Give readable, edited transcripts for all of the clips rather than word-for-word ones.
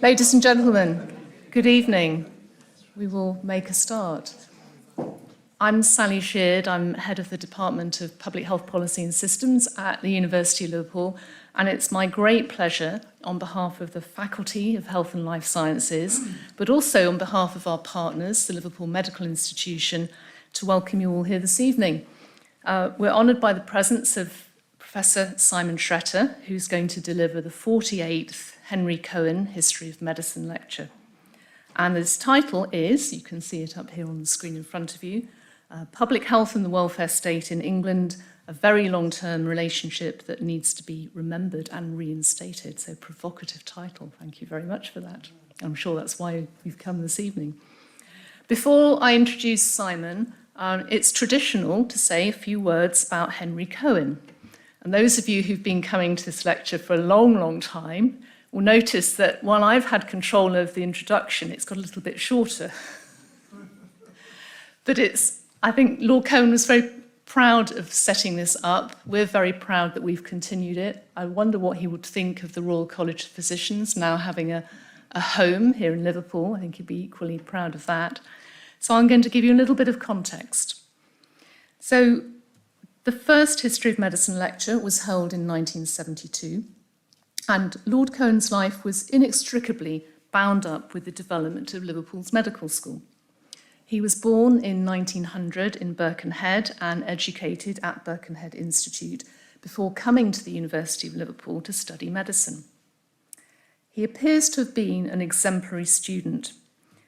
Ladies and gentlemen, good evening. We will make a start. I'm Sally Sheard. I'm head of the Department of Public Health Policy and Systems at the University of Liverpool, and it's my great pleasure on behalf of the Faculty of Health and Life Sciences, but also on behalf of our partners, the Liverpool Medical Institution, to welcome you all here this evening. We're honoured by the presence of Professor Simon Szreter, who's going to deliver the 48th Henry Cohen History of Medicine lecture. And his title is, you can see it up here on the screen in front of you, Public Health and the Welfare State in England, a very long-term relationship that needs to be remembered and reinstated. So provocative title, thank you very much for that. I'm sure that's why you've come this evening. Before I introduce Simon, it's traditional to say a few words about Henry Cohen. And those of you who've been coming to this lecture for a long, long time will notice that while I've had control of the introduction, it's got a little bit shorter. But I think Lord Cohen was very proud of setting this up. We're very proud that we've continued it. I wonder what he would think of the Royal College of Physicians now having a home here in Liverpool. I think he'd be equally proud of that. So I'm going to give you a little bit of context. So the first History of Medicine lecture was held in 1972. And Lord Cohen's life was inextricably bound up with the development of Liverpool's medical school. He was born in 1900 in Birkenhead and educated at Birkenhead Institute before coming to the University of Liverpool to study medicine. He appears to have been an exemplary student.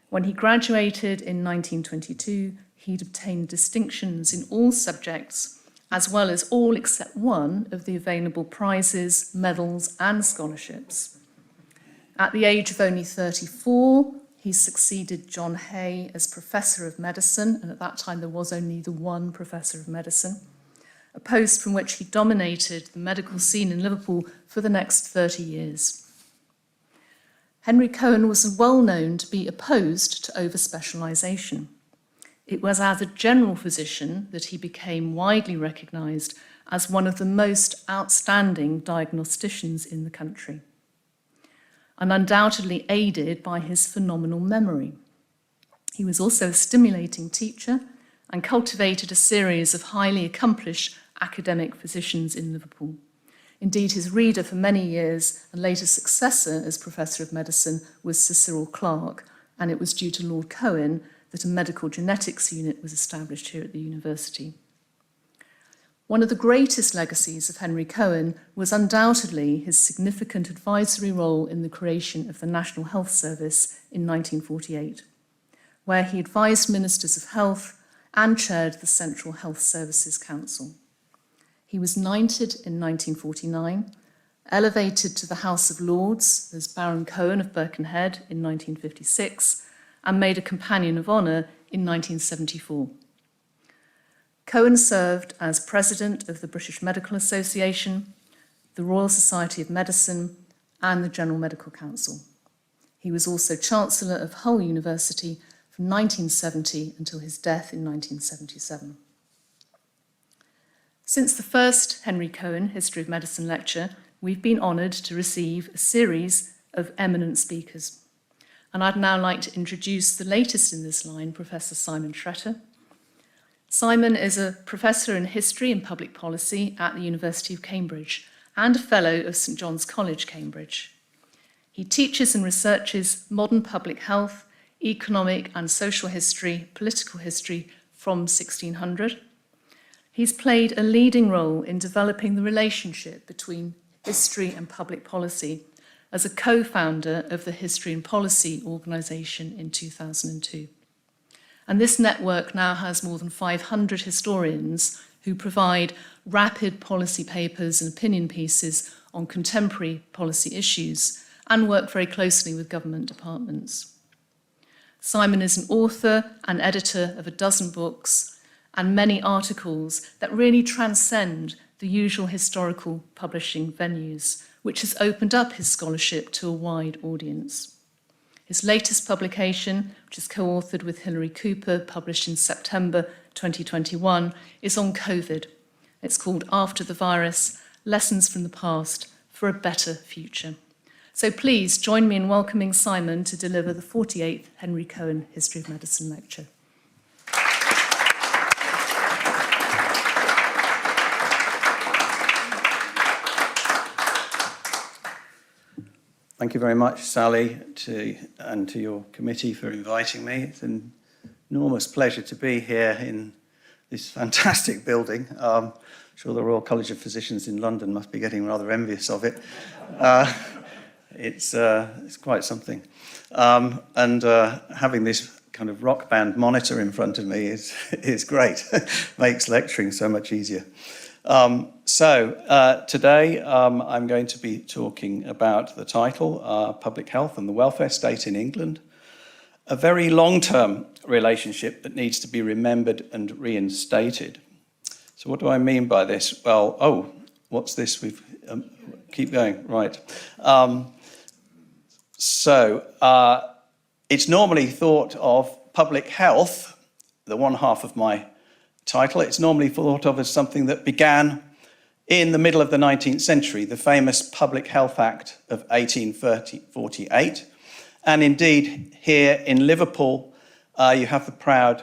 When he graduated in 1922, he'd obtained distinctions in all subjects, as well as all except one of the available prizes, medals, and scholarships. At the age of only 34, he succeeded John Hay as Professor of Medicine, and at that time there was only the one Professor of Medicine, a post from which he dominated the medical scene in Liverpool for the next 30 years. Henry Cohen was well known to be opposed to over-specialisation. It was as a general physician that he became widely recognised as one of the most outstanding diagnosticians in the country, and undoubtedly aided by his phenomenal memory. He was also a stimulating teacher and cultivated a series of highly accomplished academic physicians in Liverpool. Indeed, his reader for many years and later successor as Professor of Medicine was Sir Cyril Clarke, and it was due to Lord Cohen that a medical genetics unit was established here at the university. One of the greatest legacies of Henry Cohen was undoubtedly his significant advisory role in the creation of the National Health Service in 1948, where he advised ministers of health and chaired the Central Health Services Council. He was knighted in 1949, elevated to the House of Lords as Baron Cohen of Birkenhead in 1956, and made a Companion of Honour in 1974. Cohen served as President of the British Medical Association, the Royal Society of Medicine, and the General Medical Council. He was also Chancellor of Hull University from 1970 until his death in 1977. Since the first Henry Cohen History of Medicine lecture, we've been honoured to receive a series of eminent speakers. And I'd now like to introduce the latest in this line, Professor Simon Szreter. Simon is a professor in history and public policy at the University of Cambridge and a fellow of St John's College, Cambridge. He teaches and researches modern public health, economic and social history, political history from 1600. He's played a leading role in developing the relationship between history and public policy as a co-founder of the History and Policy Organisation in 2002. And this network now has more than 500 historians who provide rapid policy papers and opinion pieces on contemporary policy issues and work very closely with government departments. Simon is an author and editor of a dozen books and many articles that really transcend the usual historical publishing venues, which has opened up his scholarship to a wide audience. His latest publication, which is co-authored with Hilary Cooper, published in September 2021, is on COVID. It's called After the Virus, Lessons from the Past for a Better Future. So please join me in welcoming Simon to deliver the 48th Henry Cohen History of Medicine Lecture. Thank you very much, Sally, and to your committee for inviting me. It's an enormous pleasure to be here in this fantastic building. I'm sure the Royal College of Physicians in London must be getting rather envious of it. It's quite something. Having this kind of rock band monitor in front of me is great. Makes lecturing so much easier. Today I'm going to be talking about the title, Public Health and the Welfare State in England, a very long-term relationship that needs to be remembered and reinstated. So what do I mean by this? Well, what's this? Keep going, right. It's normally thought of public health, the one half of my title, it's normally thought of as something that began in the middle of the 19th century, the famous Public Health Act of 1848. And indeed, here in Liverpool, you have the proud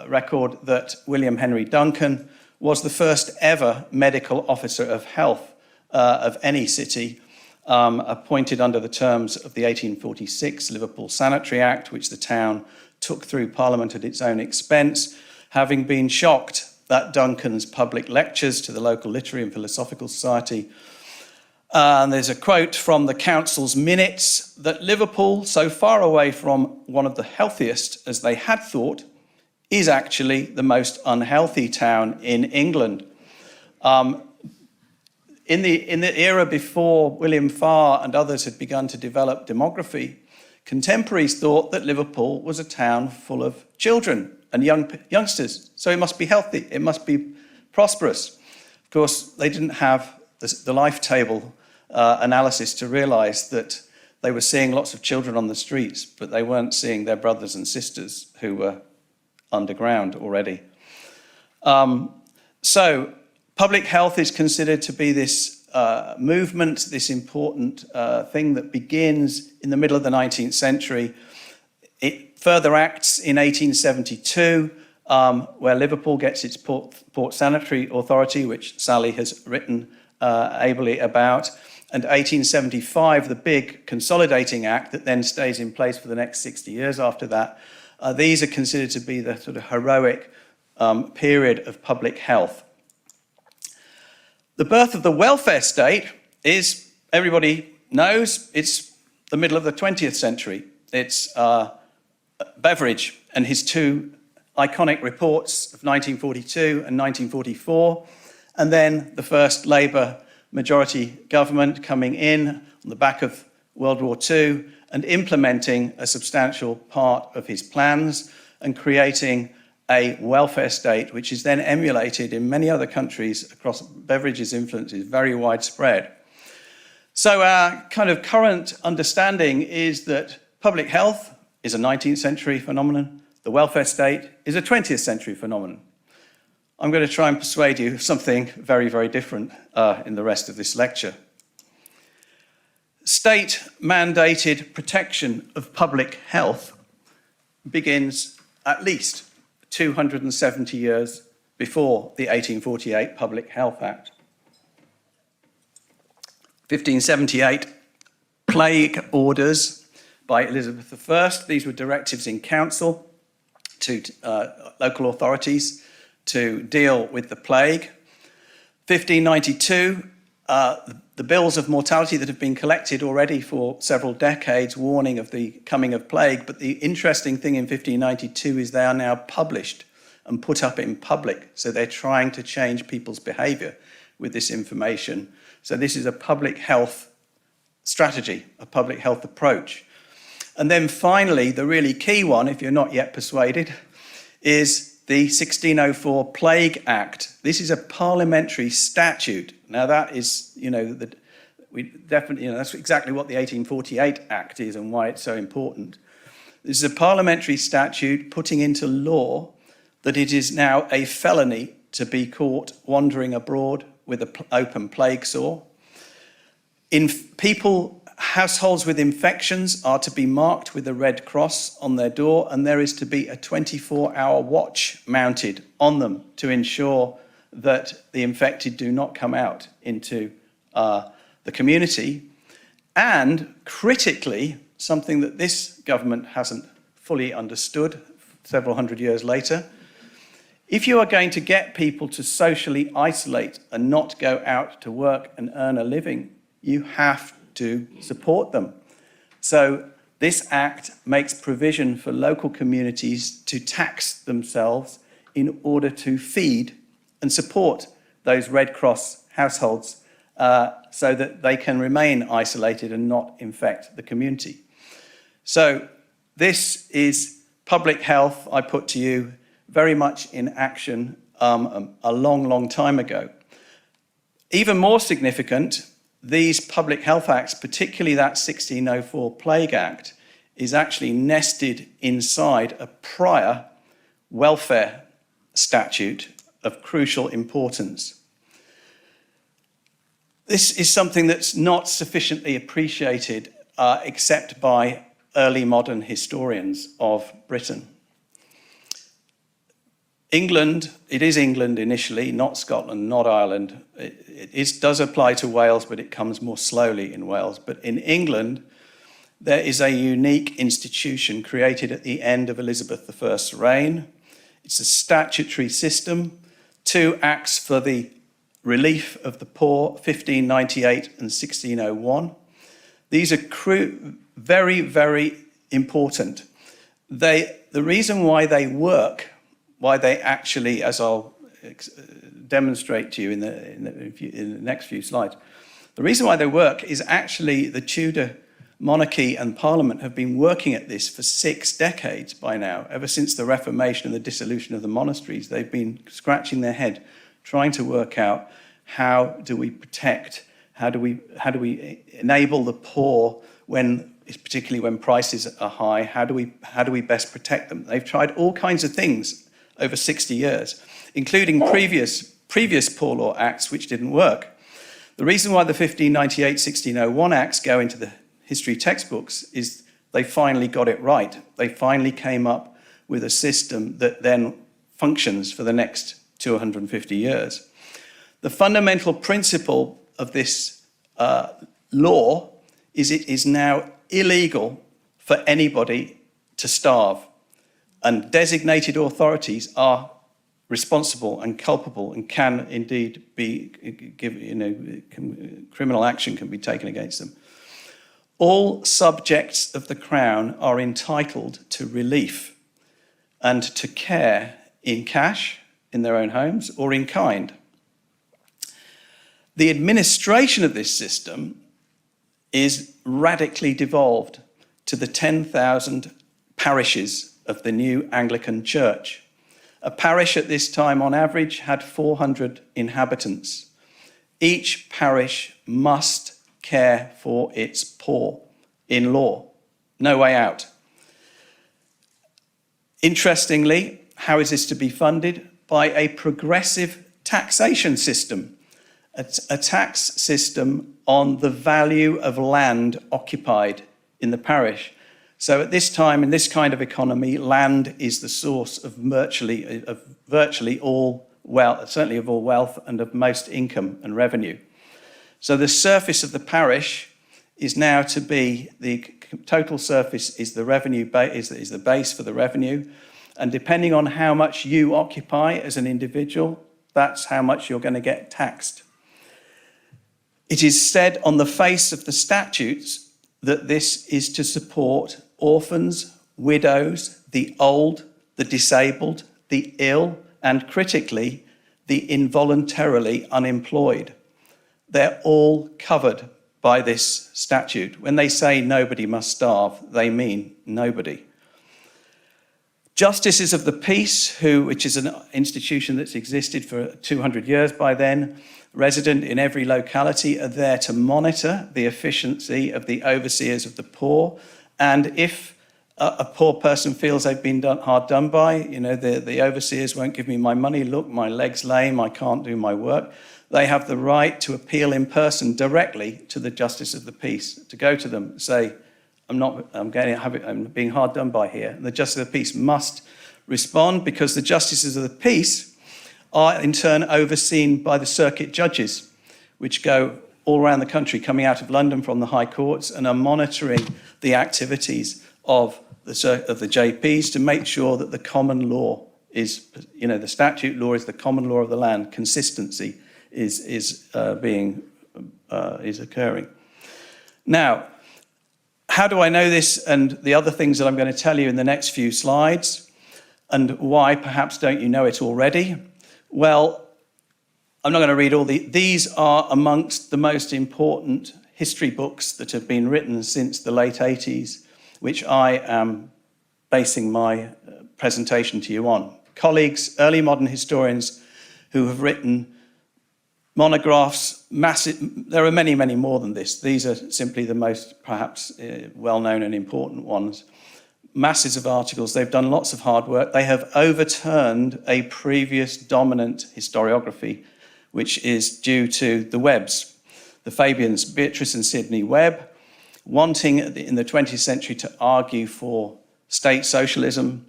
record that William Henry Duncan was the first ever medical officer of health of any city, appointed under the terms of the 1846 Liverpool Sanitary Act, which the town took through Parliament at its own expense, having been shocked at Duncan's public lectures to the local literary and philosophical society. And there's a quote from the council's minutes that Liverpool, so far away from one of the healthiest as they had thought, is actually the most unhealthy town in England. In the era before William Farr and others had begun to develop demography, contemporaries thought that Liverpool was a town full of children and youngsters, so it must be healthy, it must be prosperous. Of course, they didn't have the life table analysis to realise that they were seeing lots of children on the streets, but they weren't seeing their brothers and sisters who were underground already. So public health is considered to be this movement, this important thing that begins in the middle of the 19th century. It further acts in 1872, where Liverpool gets its Port Sanitary Authority, which Sally has written ably about, and 1875, the big Consolidating Act that then stays in place for the next 60 years after that. These are considered to be the sort of heroic period of public health. The birth of the welfare state is, everybody knows, it's the middle of the 20th century. It's Beveridge and his two iconic reports of 1942 and 1944, and then the first Labour majority government coming in on the back of World War II and implementing a substantial part of his plans and creating a welfare state, which is then emulated in many other countries across. Beveridge's influence is very widespread. So our kind of current understanding is that public health is a 19th century phenomenon. The welfare state is a 20th century phenomenon. I'm going to try and persuade you of something very, very different in the rest of this lecture. State-mandated protection of public health begins at least 270 years before the 1848 Public Health Act. 1578, plague orders by Elizabeth I. These were directives in council to local authorities to deal with the plague. 1592, the bills of mortality that have been collected already for several decades, warning of the coming of plague. But the interesting thing in 1592 is they are now published and put up in public. So they're trying to change people's behaviour with this information. So this is a public health strategy, a public health approach. And then finally, the really key one, if you're not yet persuaded, is the 1604 Plague Act. This is a parliamentary statute. Now that is, that's exactly what the 1848 Act is and why it's so important. This is a parliamentary statute putting into law that it is now a felony to be caught wandering abroad with an open plague sore. In people Households with infections are to be marked with a red cross on their door, and there is to be a 24-hour watch mounted on them to ensure that the infected do not come out into the community. And critically, something that this government hasn't fully understood several hundred years later, if you are going to get people to socially isolate and not go out to work and earn a living, you have to support them. So this act makes provision for local communities to tax themselves in order to feed and support those Red Cross households so that they can remain isolated and not infect the community. So this is public health, I put to you, very much in action a long, long time ago. Even more significant, these public health acts, particularly that 1604 Plague Act, is actually nested inside a prior welfare statute of crucial importance. This is something that's not sufficiently appreciated except by early modern historians of Britain. England, it is England initially, not Scotland, not Ireland. It does apply to Wales, but it comes more slowly in Wales. But in England, there is a unique institution created at the end of Elizabeth I's reign. It's a statutory system, 2 acts for the relief of the poor, 1598 and 1601. These are very, very important. The reason why they work, why they actually, as I'll demonstrate to you in the next few slides, the reason why they work is actually the Tudor monarchy and Parliament have been working at this for 6 decades by now. Ever since the Reformation and the dissolution of the monasteries, they've been scratching their head, trying to work out how do we protect, how do we enable the poor particularly when prices are high, how do we best protect them? They've tried all kinds of things over 60 years, including previous Poor Law Acts which didn't work. The reason why the 1598-1601 Acts go into the history textbooks is they finally got it right. They finally came up with a system that then functions for the next 250 years. The fundamental principle of this law is it is now illegal for anybody to starve, and designated authorities are responsible and culpable and can indeed be criminal action can be taken against them. All subjects of the Crown are entitled to relief and to care in cash, in their own homes, or in kind. The administration of this system is radically devolved to the 10,000 parishes of the new Anglican Church. A parish at this time, on average, had 400 inhabitants. Each parish must care for its poor in law. No way out. Interestingly, how is this to be funded? By a progressive taxation system, a tax system on the value of land occupied in the parish. So at this time, in this kind of economy, land is the source of virtually all wealth, certainly of all wealth and of most income and revenue. So the surface of the parish is now to be, the total surface is the revenue, is the base for the revenue. And depending on how much you occupy as an individual, that's how much you're going to get taxed. It is said on the face of the statutes that this is to support orphans, widows, the old, the disabled, the ill, and critically, the involuntarily unemployed. They're all covered by this statute. When they say nobody must starve, they mean nobody. Justices of the Peace, which is an institution that's existed for 200 years by then, resident in every locality, are there to monitor the efficiency of the overseers of the poor. And if A poor person feels they've been hard done by. You know, the overseers won't give me my money. Look, my leg's lame. I can't do my work. They have the right to appeal in person directly to the justice of the peace, to go to them, say, I'm being hard done by here. And the justice of the peace must respond, because the justices of the peace are in turn overseen by the circuit judges, which go all around the country, coming out of London from the high courts, and are monitoring the activities of the JPs to make sure that the common law is, you know, the statute law is the common law of the land. Consistency is occurring. Now, how do I know this and the other things that I'm going to tell you in the next few slides, and why perhaps don't you know it already? Well, I'm not going to read all these are amongst the most important history books that have been written since the late 80s, which I am basing my presentation to you on. Colleagues, early modern historians who have written monographs, massive, there are many, many more than this. These are simply the most perhaps well-known and important ones. Masses of articles, they've done lots of hard work. They have overturned a previous dominant historiography, which is due to the Webbs, the Fabians, Beatrice and Sidney Webb, wanting in the 20th century to argue for state socialism.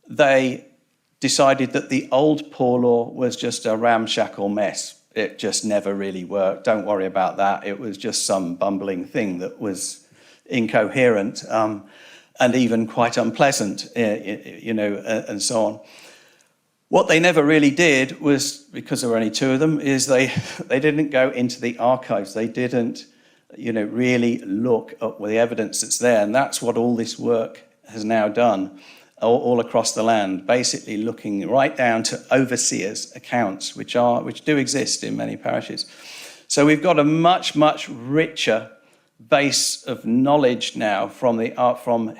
They decided that the old poor law was just a ramshackle mess. It just never really worked. Don't worry about that. It was just some bumbling thing that was incoherent and even quite unpleasant, and so on. What they never really did was, because there were only two of them, is they didn't go into the archives. They didn't really look at the evidence that's there. And that's what all this work has now done all across the land, basically looking right down to overseers' accounts, which do exist in many parishes. So we've got a much, much richer base of knowledge now from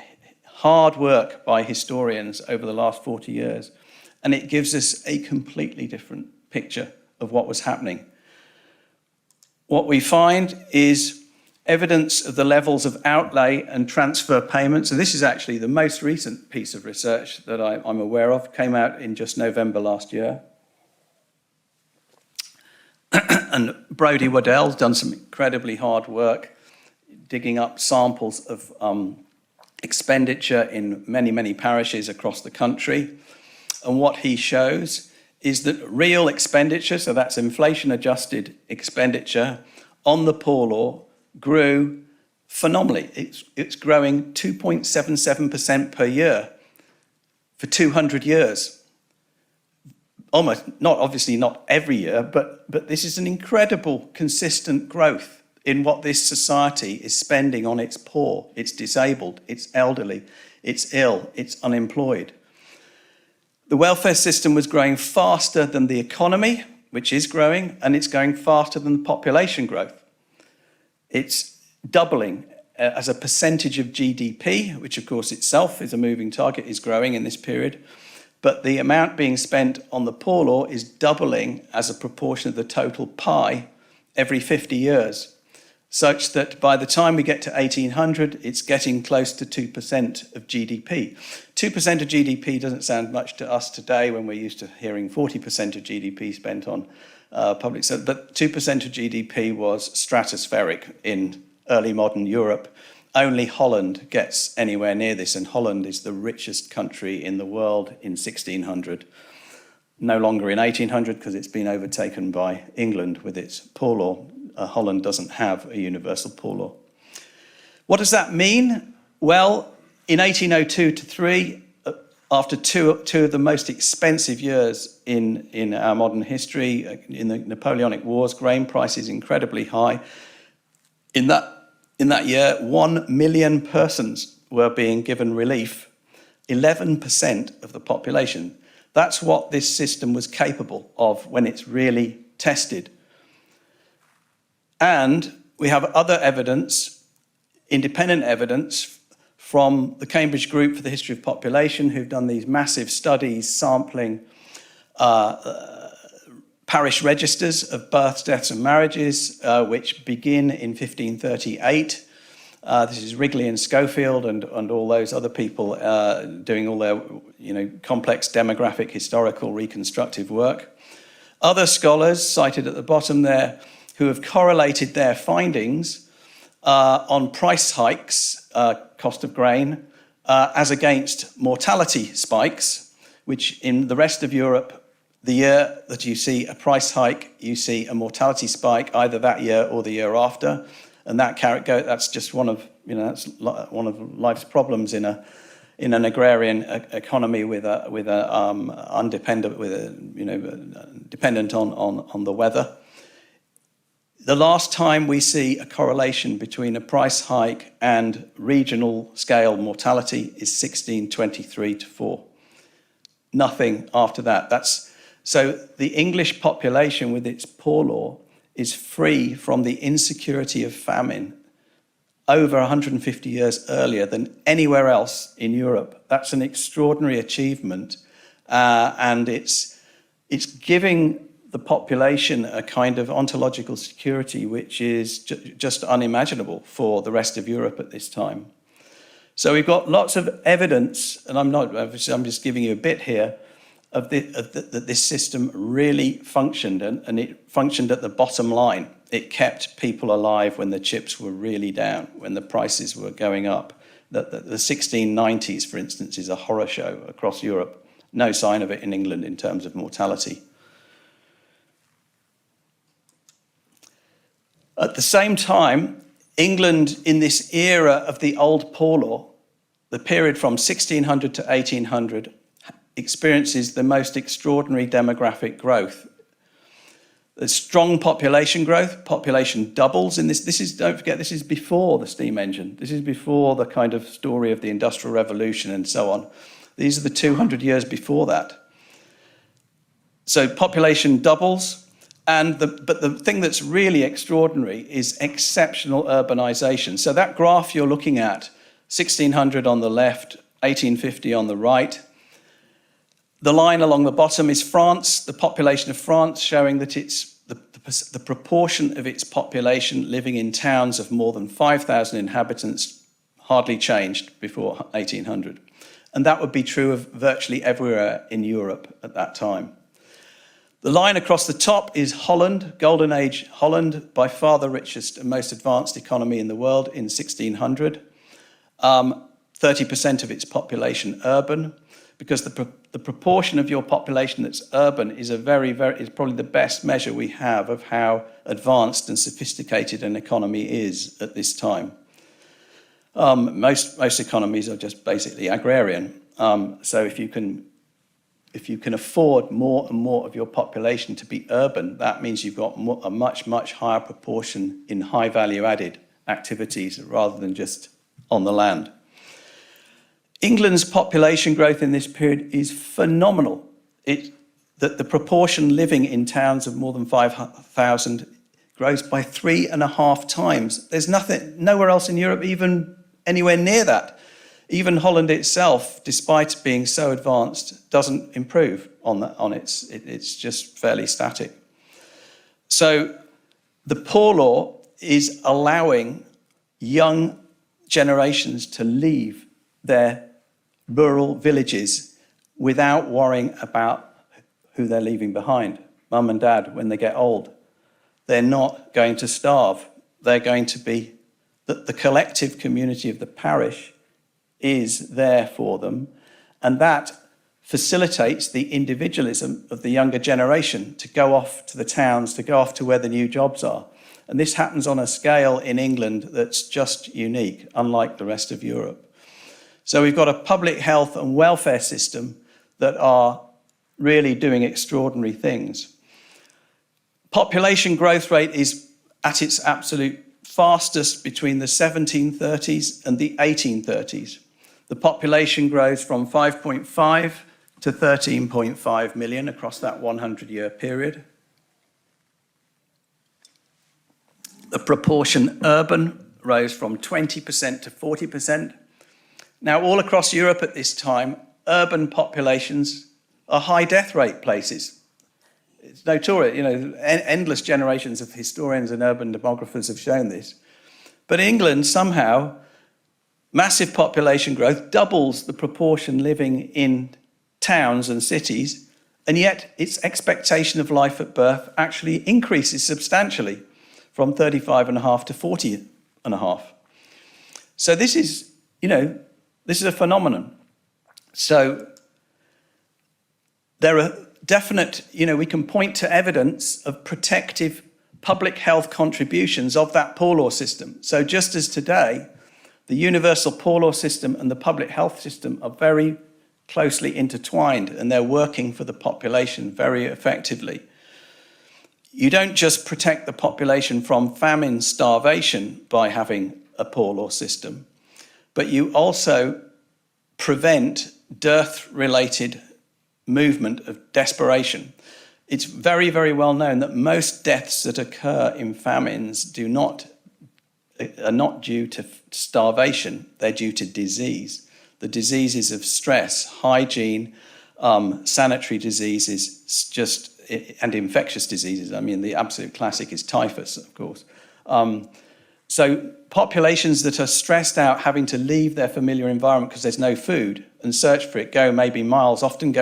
hard work by historians over the last 40 years. And it gives us a completely different picture of what was happening. What we find is evidence of the levels of outlay and transfer payments. And this is actually the most recent piece of research that I'm aware of, came out in just November last year. And Brodie Waddell's done some incredibly hard work digging up samples of expenditure in many, many parishes across the country. And what he shows is that real expenditure, so that's inflation-adjusted expenditure on the poor law, grew phenomenally. It's growing 2.77% per year for 200 years. Almost, obviously not every year, but this is an incredible, consistent growth in what this society is spending on its poor, its disabled, its elderly, its ill, its unemployed. The welfare system was growing faster than the economy, which is growing, and it's going faster than the population growth. It's doubling as a percentage of GDP, which of course itself is a moving target, is growing in this period. But the amount being spent on the poor law is doubling as a proportion of the total pie every 50 years, such that by the time we get to 1800, it's getting close to 2% of GDP. 2% of GDP doesn't sound much to us today when we're used to hearing 40% of GDP spent on public sector, but 2% of GDP was stratospheric in early modern Europe. Only Holland gets anywhere near this, and Holland is the richest country in the world in 1600. No longer in 1800 because it's been overtaken by England with its poor law. Holland doesn't have a universal poor law. What does that mean? Well, in 1802 to 3, after two of the most expensive years in our modern history, in the Napoleonic Wars, grain prices incredibly high. In that year, 1 million persons were being given relief, 11% of the population. That's what this system was capable of when it's really tested. And we have other evidence, independent evidence, from the Cambridge Group for the History of Population, who've done these massive studies sampling parish registers of births, deaths and marriages, which begin in 1538 This is Wrigley and Schofield and all those other people doing all their complex demographic, historical, reconstructive work. Other scholars cited at the bottom there who have correlated their findings on price hikes, cost of grain, as against mortality spikes, which in the rest of Europe, the year that you see a price hike, you see a mortality spike either that year or the year after. And that's just one of life's problems in an agrarian economy dependent on the weather. The last time we see a correlation between a price hike and regional scale mortality is 1623 to 4. Nothing after that. So the English population with its poor law is free from the insecurity of famine over 150 years earlier than anywhere else in Europe. That's an extraordinary achievement, and it's giving the population a kind of ontological security which is just unimaginable for the rest of Europe at this time. So we've got lots of evidence, and I'm just giving you a bit here, that this system really functioned, and it functioned at the bottom line. It kept people alive when the chips were really down, when the prices were going up. The 1690s, for instance, is a horror show across Europe. No sign of it in England in terms of mortality. At the same time, England, in this era of the old poor law, the period from 1600 to 1800, experiences the most extraordinary demographic growth. There's strong population growth. Population doubles in this. Don't forget, this is before the steam engine. This is before the kind of story of the Industrial Revolution and so on. These are the 200 years before that. So population doubles. But the thing that's really extraordinary is exceptional urbanization. So that graph you're looking at, 1600 on the left, 1850 on the right. The line along the bottom is France, the population of France, showing that it's the proportion of its population living in towns of more than 5,000 inhabitants hardly changed before 1800. And that would be true of virtually everywhere in Europe at that time. The line across the top is Holland, Golden Age Holland, by far the richest and most advanced economy in the world in 1600. 30% of its population urban, because the proportion of your population that's urban is is probably the best measure we have of how advanced and sophisticated an economy is at this time. Most economies are just basically agrarian. So if you can afford more and more of your population to be urban, that means you've got a much, much higher proportion in high value added activities rather than just on the land. England's population growth in this period is phenomenal. The proportion living in towns of more than 5,000 grows by 3.5 times. There's nowhere else in Europe even anywhere near that. Even Holland itself, despite being so advanced, doesn't improve it's just fairly static. So the poor law is allowing young generations to leave their rural villages without worrying about who they're leaving behind. Mum and dad, when they get old, they're not going to starve. They're going to be, the collective community of the parish is there for them, and that facilitates the individualism of the younger generation to go off to the towns, to go off to where the new jobs are. And this happens on a scale in England that's just unique, unlike the rest of Europe. So we've got a public health and welfare system that are really doing extraordinary things. Population growth rate is at its absolute fastest between the 1730s and the 1830s. The population grows from 5.5 to 13.5 million across that 100-year period. The proportion urban rose from 20% to 40%. Now, all across Europe at this time, urban populations are high death rate places. It's notorious, endless generations of historians and urban demographers have shown this. But England somehow, massive population growth doubles the proportion living in towns and cities, and yet its expectation of life at birth actually increases substantially from 35.5 to 40.5. So this is, this is a phenomenon. So there are definite, we can point to evidence of protective public health contributions of that poor law system. So just as today, the universal poor law system and the public health system are very closely intertwined, and they're working for the population very effectively. You don't just protect the population from famine, starvation by having a poor law system, but you also prevent dearth-related movement of desperation. It's very, very well known that most deaths that occur in famines are not due to starvation, they're due to disease. The diseases of stress, hygiene, sanitary diseases, and infectious diseases. I mean, the absolute classic is typhus, of course. So populations that are stressed out, having to leave their familiar environment because there's no food and search for it, go maybe miles, often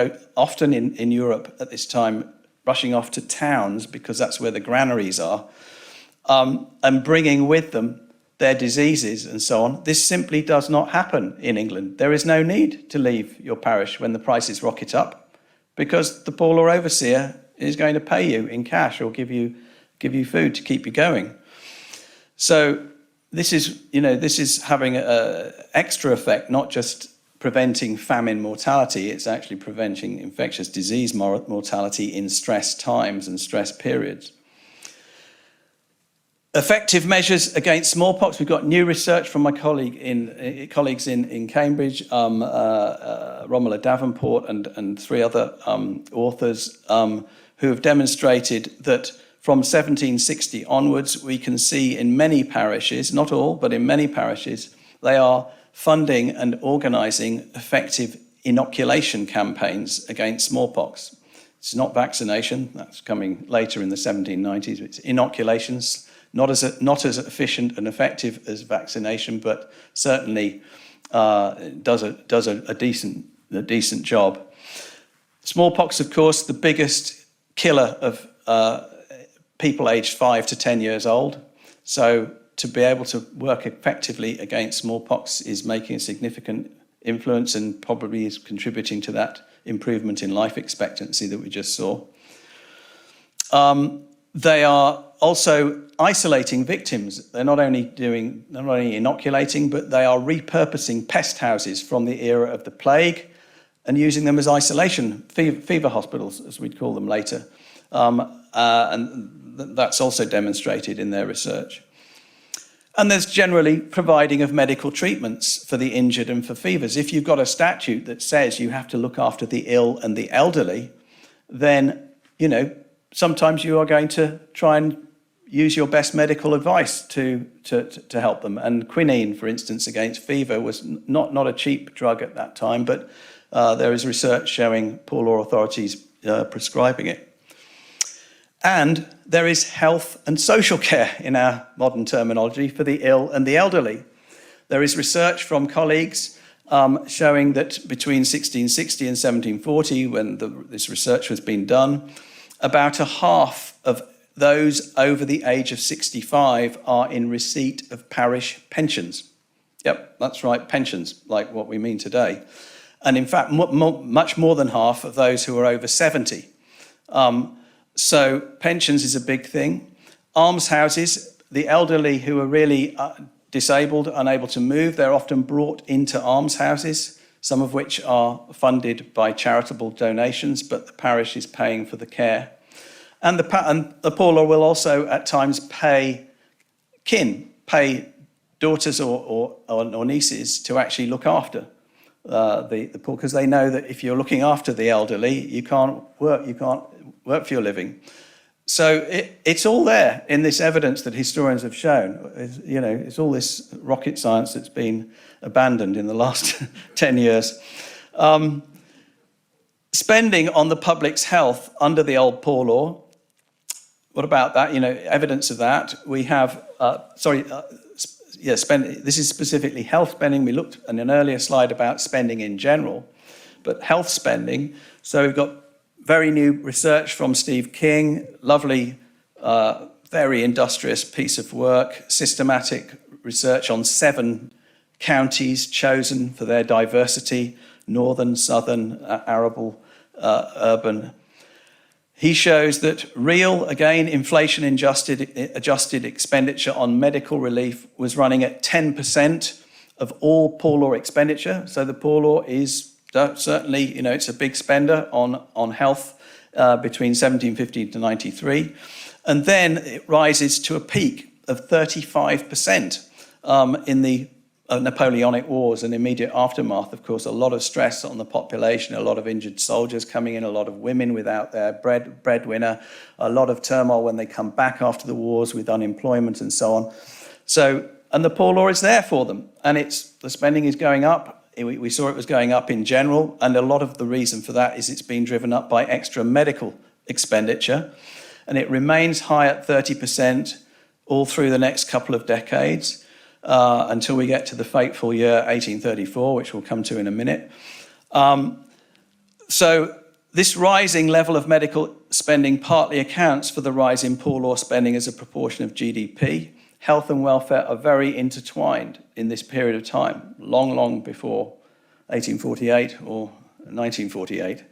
in Europe at this time, rushing off to towns because that's where the granaries are, and bringing with them their diseases and so on. This simply does not happen in England. There is no need to leave your parish when the prices rocket up, because the poor law overseer is going to pay you in cash or give you food to keep you going. So this is having an extra effect, not just preventing famine mortality, it's actually preventing infectious disease mortality in stress times and stress periods. Effective measures against smallpox. We've got new research from my colleagues in Cambridge, Romola Davenport and three other authors who have demonstrated that from 1760 onwards, we can see in many parishes, not all, but in many parishes, they are funding and organising effective inoculation campaigns against smallpox. It's not vaccination, that's coming later in the 1790s, it's inoculations, not as efficient and effective as vaccination, but certainly does a decent job. Smallpox, of course, the biggest killer of people aged 5 to 10 years old. So to be able to work effectively against smallpox is making a significant influence and probably is contributing to that improvement in life expectancy that we just saw. They are also isolating victims. They're not only inoculating, but they are repurposing pest houses from the era of the plague and using them as isolation fever hospitals, as we'd call them later. And that's also demonstrated in their research. And there's generally providing of medical treatments for the injured and for fevers. If you've got a statute that says you have to look after the ill and the elderly, then, sometimes you are going to try and use your best medical advice to help them. And quinine, for instance, against fever was not a cheap drug at that time, but there is research showing poor law authorities prescribing it. And there is health and social care in our modern terminology for the ill and the elderly. There is research from colleagues showing that between 1660 and 1740, when this research was being done, about a half of those over the age of 65 are in receipt of parish pensions. Yep, that's right, pensions, like what we mean today. And in fact, much more than half of those who are over 70. So pensions is a big thing. Almshouses, the elderly who are really disabled, unable to move, they're often brought into almshouses, some of which are funded by charitable donations, but the parish is paying for the care. And the poor law will also at times pay daughters or nieces to actually look after the poor, because they know that if you're looking after the elderly, you can't work for your living. So it's all there in this evidence that historians have shown. It's all this rocket science that's been abandoned in the last 10 years. Spending on the public's health under the old poor law. What about that? Evidence of that. We have, this is specifically health spending. We looked in an earlier slide about spending in general, but health spending. So we've got very new research from Steve King, lovely, very industrious piece of work, systematic research on 7 counties chosen for their diversity, northern, southern, arable, urban. He shows that real, again, inflation-adjusted expenditure on medical relief was running at 10% of all poor law expenditure. So the poor law is certainly, it's a big spender on health between 1750 to 93. And then it rises to a peak of 35% in the Napoleonic Wars and immediate aftermath. Of course, a lot of stress on the population, a lot of injured soldiers coming in, a lot of women without their breadwinner, a lot of turmoil when they come back after the wars with unemployment and so on. So, and the poor law is there for them, and the spending is going up. We saw it was going up in general, and a lot of the reason for that is it's been driven up by extra medical expenditure, and it remains high at 30% all through the next couple of decades. Until we get to the fateful year 1834, which we'll come to in a minute. So this rising level of medical spending partly accounts for the rise in poor law spending as a proportion of GDP. Health and welfare are very intertwined in this period of time, long, long before 1848 or 1948.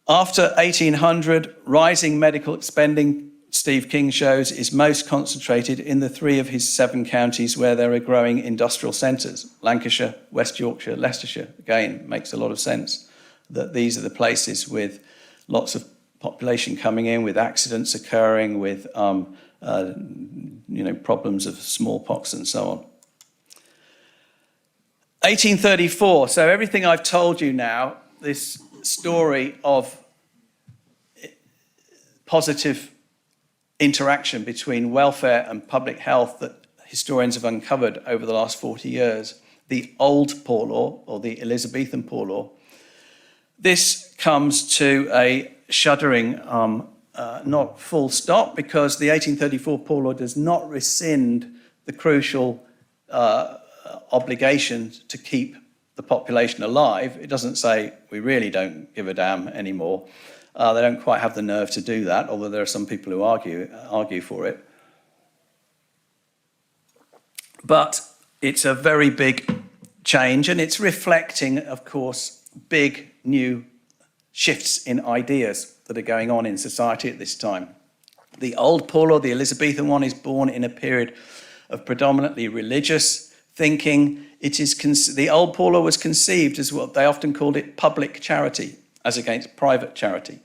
After 1800, rising medical spending, Steve King shows, is most concentrated in the 3 of his 7 counties where there are growing industrial centres. Lancashire, West Yorkshire, Leicestershire. Again, makes a lot of sense that these are the places with lots of population coming in, with accidents occurring, with problems of smallpox and so on. 1834, so everything I've told you now, this story of positive interaction between welfare and public health that historians have uncovered over the last 40 years, the old poor law, or the Elizabethan poor law, this comes to a shuddering, not full stop, because the 1834 poor law does not rescind the crucial obligation to keep the population alive. It doesn't say we really don't give a damn anymore. They don't quite have the nerve to do that, although there are some people who argue for it. But it's a very big change, and it's reflecting, of course, big new shifts in ideas that are going on in society at this time. The old poor law, the Elizabethan one, is born in a period of predominantly religious thinking. The old poor law was conceived as what they often called it public charity, as against private charity.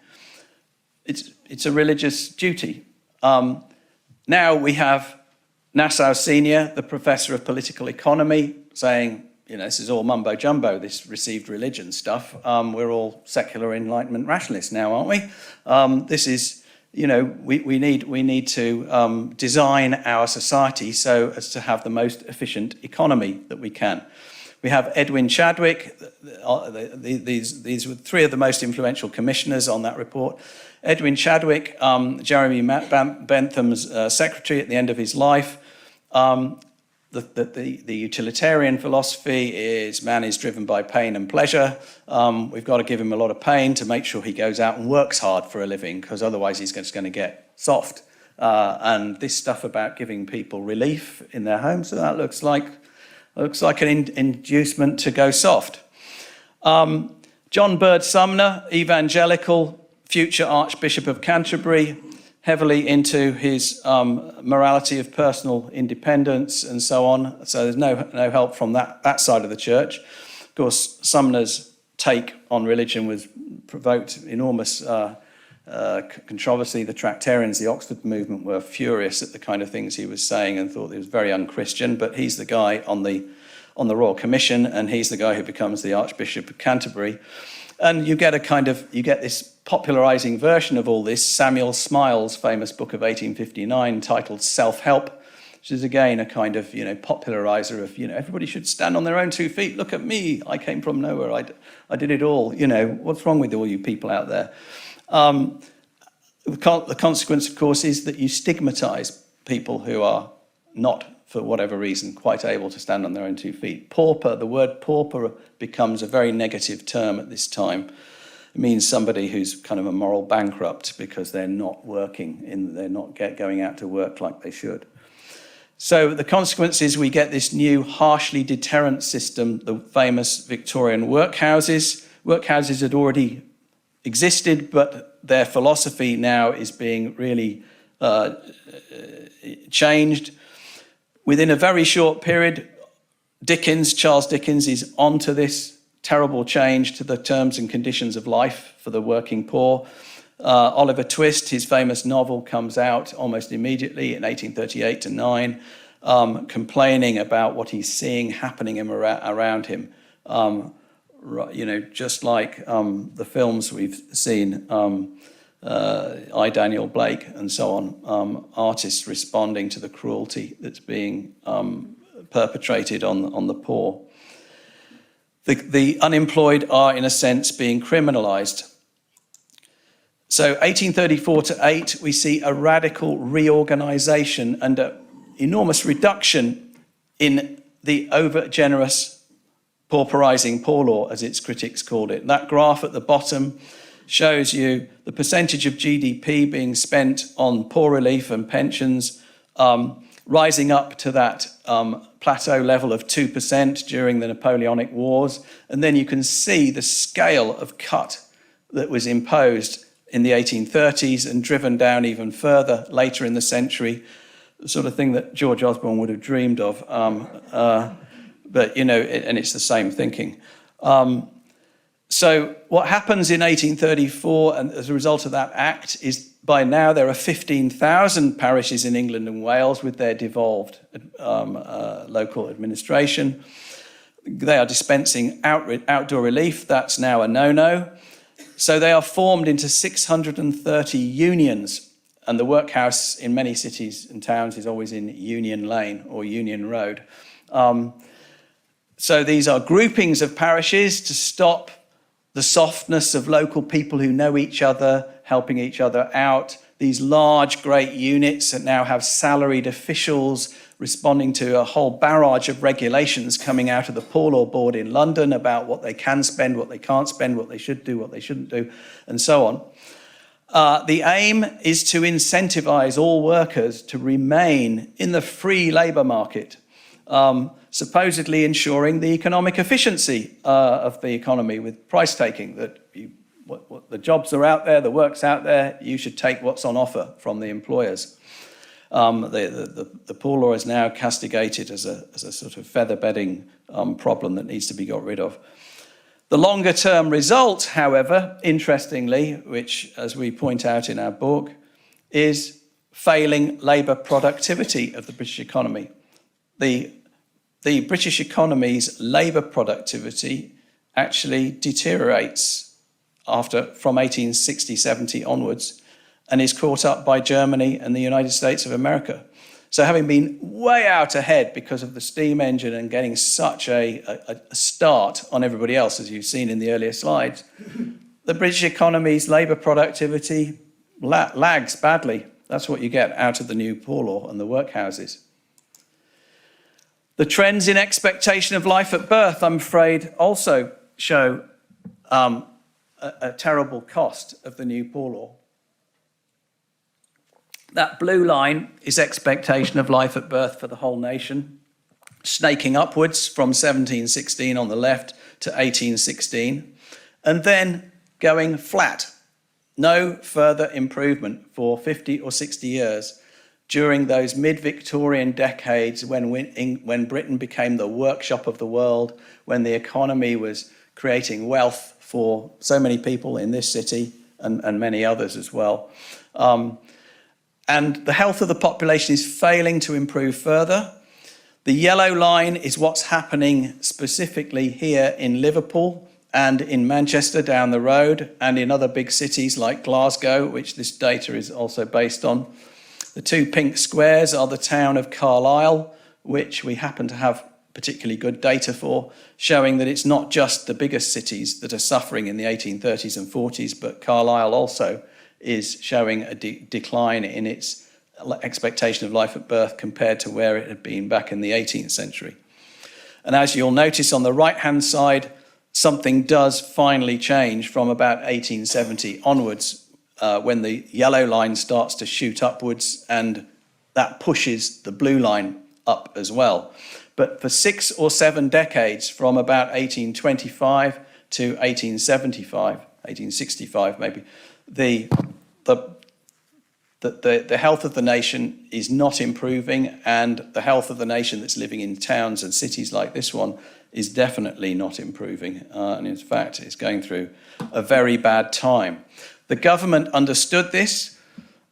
It's a religious duty. Now we have Nassau Senior, the professor of political economy, saying, this is all mumbo jumbo, this received religion stuff. We're all secular Enlightenment rationalists now, aren't we? This is, we need to design our society so as to have the most efficient economy that we can. We have Edwin Chadwick. These were 3 of the most influential commissioners on that report. Edwin Chadwick, Jeremy Bentham's secretary at the end of his life. The utilitarian philosophy is man is driven by pain and pleasure. We've got to give him a lot of pain to make sure he goes out and works hard for a living, because otherwise he's just going to get soft. And this stuff about giving people relief in their homes, so that looks like an inducement to go soft. John Bird Sumner, evangelical, future Archbishop of Canterbury, heavily into his morality of personal independence and so on. So there's no help from that side of the church. Of course, Sumner's take on religion was provoked enormous controversy. The Tractarians, the Oxford movement, were furious at the kind of things he was saying and thought he was very unchristian. But he's the guy on the Royal Commission, and he's the guy who becomes the Archbishop of Canterbury. And you get this popularizing version of all this. Samuel Smiles' famous book of 1859 titled Self-Help, which is again a kind of popularizer of everybody should stand on their own 2 feet. Look at me, I came from nowhere, I did it all. What's wrong with all you people out there? The consequence, of course, is that you stigmatize people who are not for whatever reason, quite able to stand on their own 2 feet. Pauper, the word pauper becomes a very negative term at this time. It means somebody who's kind of a moral bankrupt because they're not working, they're not going out to work like they should. So the consequence is we get this new harshly deterrent system, the famous Victorian workhouses. Workhouses had already existed, but their philosophy now is being really changed. Within a very short period, Charles Dickens is onto this terrible change to the terms and conditions of life for the working poor. Oliver Twist, his famous novel, comes out almost immediately in 1838 to 9, complaining about what he's seeing happening around him. Just like the films we've seen, I, Daniel Blake, and so on, artists responding to the cruelty that's being perpetrated on the poor. The unemployed are, in a sense, being criminalised. So 1834 to 8, we see a radical reorganisation and an enormous reduction in the over-generous pauperising poor law, as its critics called it. That graph at the bottom shows you the percentage of GDP being spent on poor relief and pensions, rising up to that plateau level of 2% during the Napoleonic Wars. And then you can see the scale of cut that was imposed in the 1830s and driven down even further later in the century, the sort of thing that George Osborne would have dreamed of. But, and it's the same thinking. So what happens in 1834, and as a result of that act, is by now there are 15,000 parishes in England and Wales with their devolved local administration. They are dispensing outdoor relief. That's now a no-no. So they are formed into 630 unions, and the workhouse in many cities and towns is always in Union Lane or Union Road. So these are groupings of parishes to stop the softness of local people who know each other, helping each other out. These large, great units that now have salaried officials responding to a whole barrage of regulations coming out of the Poor Law Board in London about what they can spend, what they can't spend, what they should do, what they shouldn't do, and so on. The aim is to incentivise all workers to remain in the free labour market, supposedly ensuring the economic efficiency of the economy with price taking, that what the jobs are out there, the work's out there, you should take what's on offer from the employers. The poor law is now castigated as a sort of feather bedding problem that needs to be got rid of. The longer term result, however, interestingly, which as we point out in our book, is failing labour productivity of the British economy. The British economy's labour productivity actually deteriorates from 1860-70 onwards and is caught up by Germany and the United States of America. So having been way out ahead because of the steam engine and getting such a start on everybody else, as you've seen in the earlier slides, the British economy's labour productivity lags badly. That's what you get out of the new poor law and the workhouses. The trends in expectation of life at birth, I'm afraid, also show a terrible cost of the new poor law. That blue line is expectation of life at birth for the whole nation, snaking upwards from 1716 on the left to 1816, and then going flat. No further improvement for 50 or 60 years during those mid-Victorian decades when Britain became the workshop of the world, when the economy was creating wealth for so many people in this city and many others as well. And the health of the population is failing to improve further. The yellow line is what's happening specifically here in Liverpool and in Manchester down the road and in other big cities like Glasgow, which this data is also based on. The two pink squares are the town of Carlisle, which we happen to have particularly good data for, showing that it's not just the biggest cities that are suffering in the 1830s and 40s, but Carlisle also is showing a decline in its expectation of life at birth compared to where it had been back in the 18th century. And as you'll notice on the right-hand side, something does finally change from about 1870 onwards, when the yellow line starts to shoot upwards, and that pushes the blue line up as well. But for 6 or 7 decades, from about 1825 to 1875, 1865 maybe, the health of the nation is not improving, and the health of the nation that's living in towns and cities like this one is definitely not improving. And in fact, it's going through a very bad time. The government understood this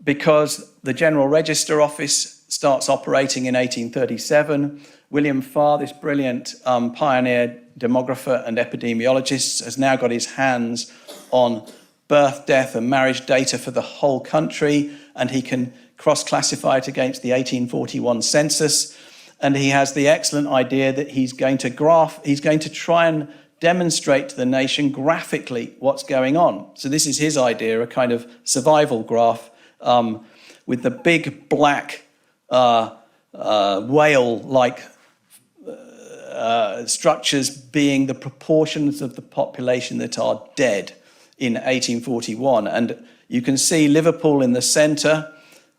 because the General Register Office starts operating in 1837. William Farr, this brilliant pioneer demographer and epidemiologist, has now got his hands on birth, death and marriage data for the whole country, and he can cross-classify it against the 1841 census. And he has the excellent idea that he's going to try and demonstrate to the nation graphically what's going on. So this is his idea, a kind of survival graph with the big black whale-like structures being the proportions of the population that are dead in 1841. And you can see Liverpool in the centre,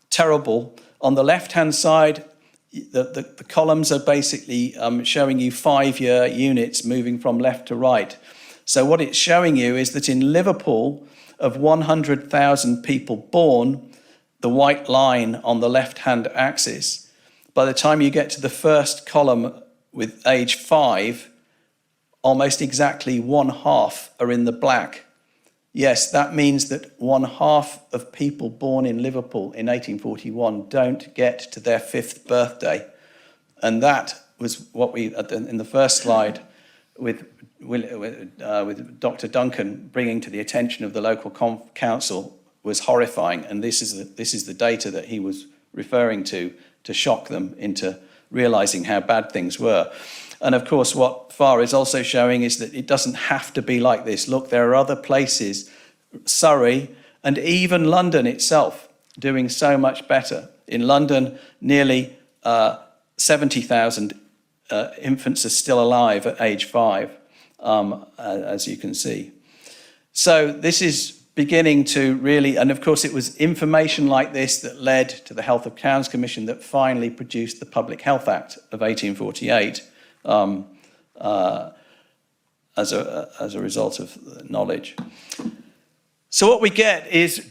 terrible. On the left-hand side, the columns are basically showing you 5-year units moving from left to right. So what it's showing you is that in Liverpool, of 100,000 people born, the white line on the left-hand axis, by the time you get to the first column with age 5, almost exactly 1/2 are in the black. Yes, that means that 1/2 of people born in Liverpool in 1841 don't get to their 5th birthday. And that was what we, in the first slide, with Dr. Duncan bringing to the attention of the local council, was horrifying. And this is the data that he was referring to shock them into realizing how bad things were. And of course, what Farr is also showing is that it doesn't have to be like this. Look, there are other places, Surrey and even London itself, doing so much better. In London, nearly 70,000 infants are still alive at age 5, as you can see. So this is beginning to really, and of course it was information like this that led to the Health of Towns Commission that finally produced the Public Health Act of 1848 as a result of knowledge. So what we get is,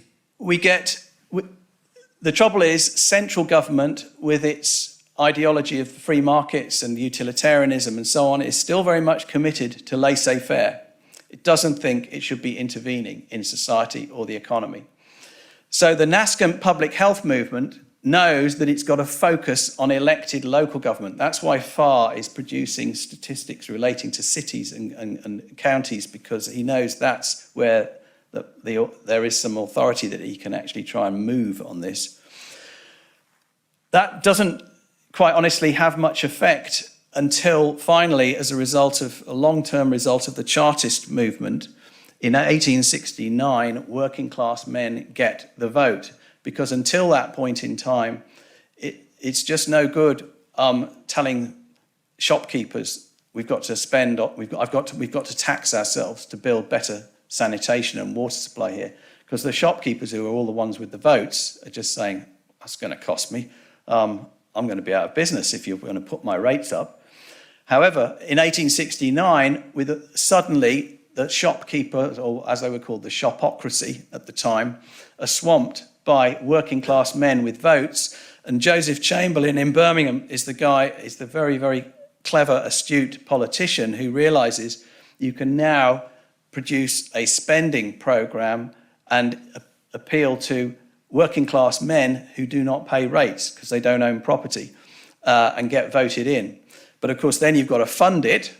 the trouble is central government with its ideology of free markets and utilitarianism and so on is still very much committed to laissez-faire. It doesn't think it should be intervening in society or the economy. So the nascent public health movement knows that it's got to focus on elected local government. That's why Farr is producing statistics relating to cities and counties, because he knows that's where there is some authority that he can actually try and move on this. That doesn't quite honestly have much effect until finally, as a long-term result of the Chartist movement, in 1869, working class men get the vote. Because until that point in time, it's just no good telling shopkeepers we've got to tax ourselves to build better sanitation and water supply here. Because the shopkeepers, who are all the ones with the votes, are just saying, that's going to cost me. I'm going to be out of business if you're going to put my rates up. However, in 1869, suddenly the shopkeepers, or as they were called, the shopocracy at the time, are swamped by working class men with votes. And Joseph Chamberlain in Birmingham is the very, very clever, astute politician who realizes you can now produce a spending program and appeal to working class men who do not pay rates because they don't own property and get voted in. But of course, then you've got to fund it.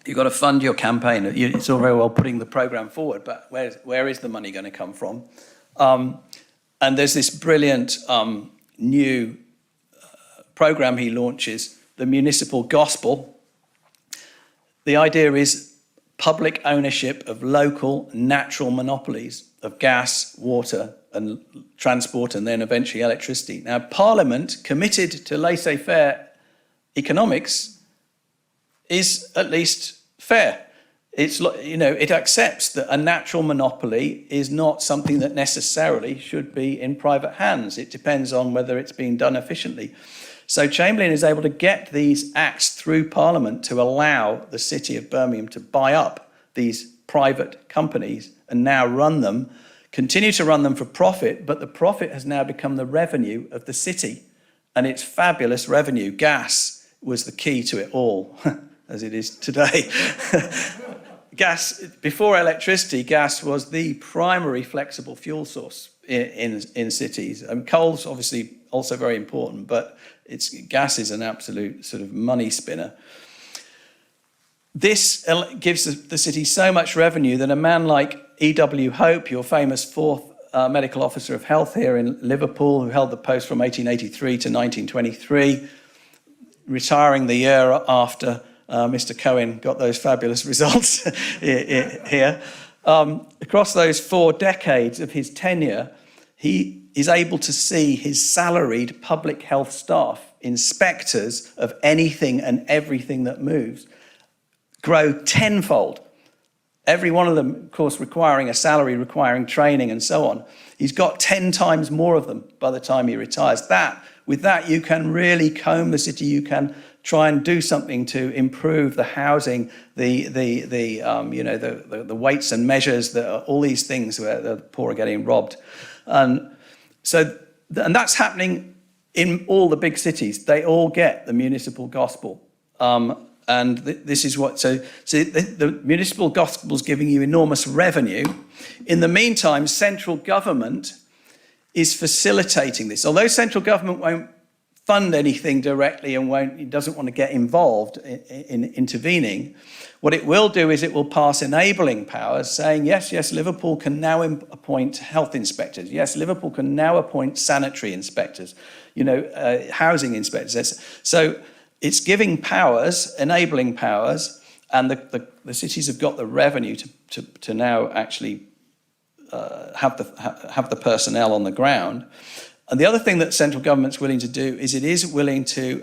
You've got to fund your campaign. It's all very well putting the program forward, but where is the money going to come from? And there's this brilliant new program he launches, the Municipal Gospel. The idea is public ownership of local natural monopolies of gas, water, and transport, and then eventually electricity. Now, Parliament, committed to laissez-faire economics, is at least fair. It's, you know, it accepts that a natural monopoly is not something that necessarily should be in private hands. It depends on whether it's being done efficiently. So Chamberlain is able to get these acts through Parliament to allow the city of Birmingham to buy up these private companies and now run them, continue to run them for profit, but the profit has now become the revenue of the city. And it's fabulous revenue. Gas was the key to it all, as it is today. Gas, before electricity, gas was the primary flexible fuel source in cities. And coal's obviously also very important, but gas is an absolute sort of money spinner. This gives the city so much revenue that a man like E.W. Hope, your famous fourth medical officer of health here in Liverpool, who held the post from 1883 to 1923, retiring the year after Mr. Cohen got those fabulous results here. Across those 4 decades of his tenure, he is able to see his salaried public health staff, inspectors of anything and everything that moves, grow tenfold. Every one of them, of course, requiring a salary, requiring training and so on. He's got 10 times more of them by the time he retires. With that, you can really comb the city. You can try and do something to improve the housing, the weights and measures, all these things where the poor are getting robbed. And that's happening in all the big cities. They all get the municipal gospel. And this is what, so the municipal gospel is giving you enormous revenue. In the meantime, central government is facilitating this. Although central government won't fund anything directly and it doesn't want to get involved in intervening, what it will do is it will pass enabling powers saying, yes, Liverpool can now appoint health inspectors. Yes, Liverpool can now appoint sanitary inspectors, housing inspectors. So it's giving powers, enabling powers, and the cities have got the revenue to now actually have the personnel on the ground. And the other thing that central government's willing to do is it is willing to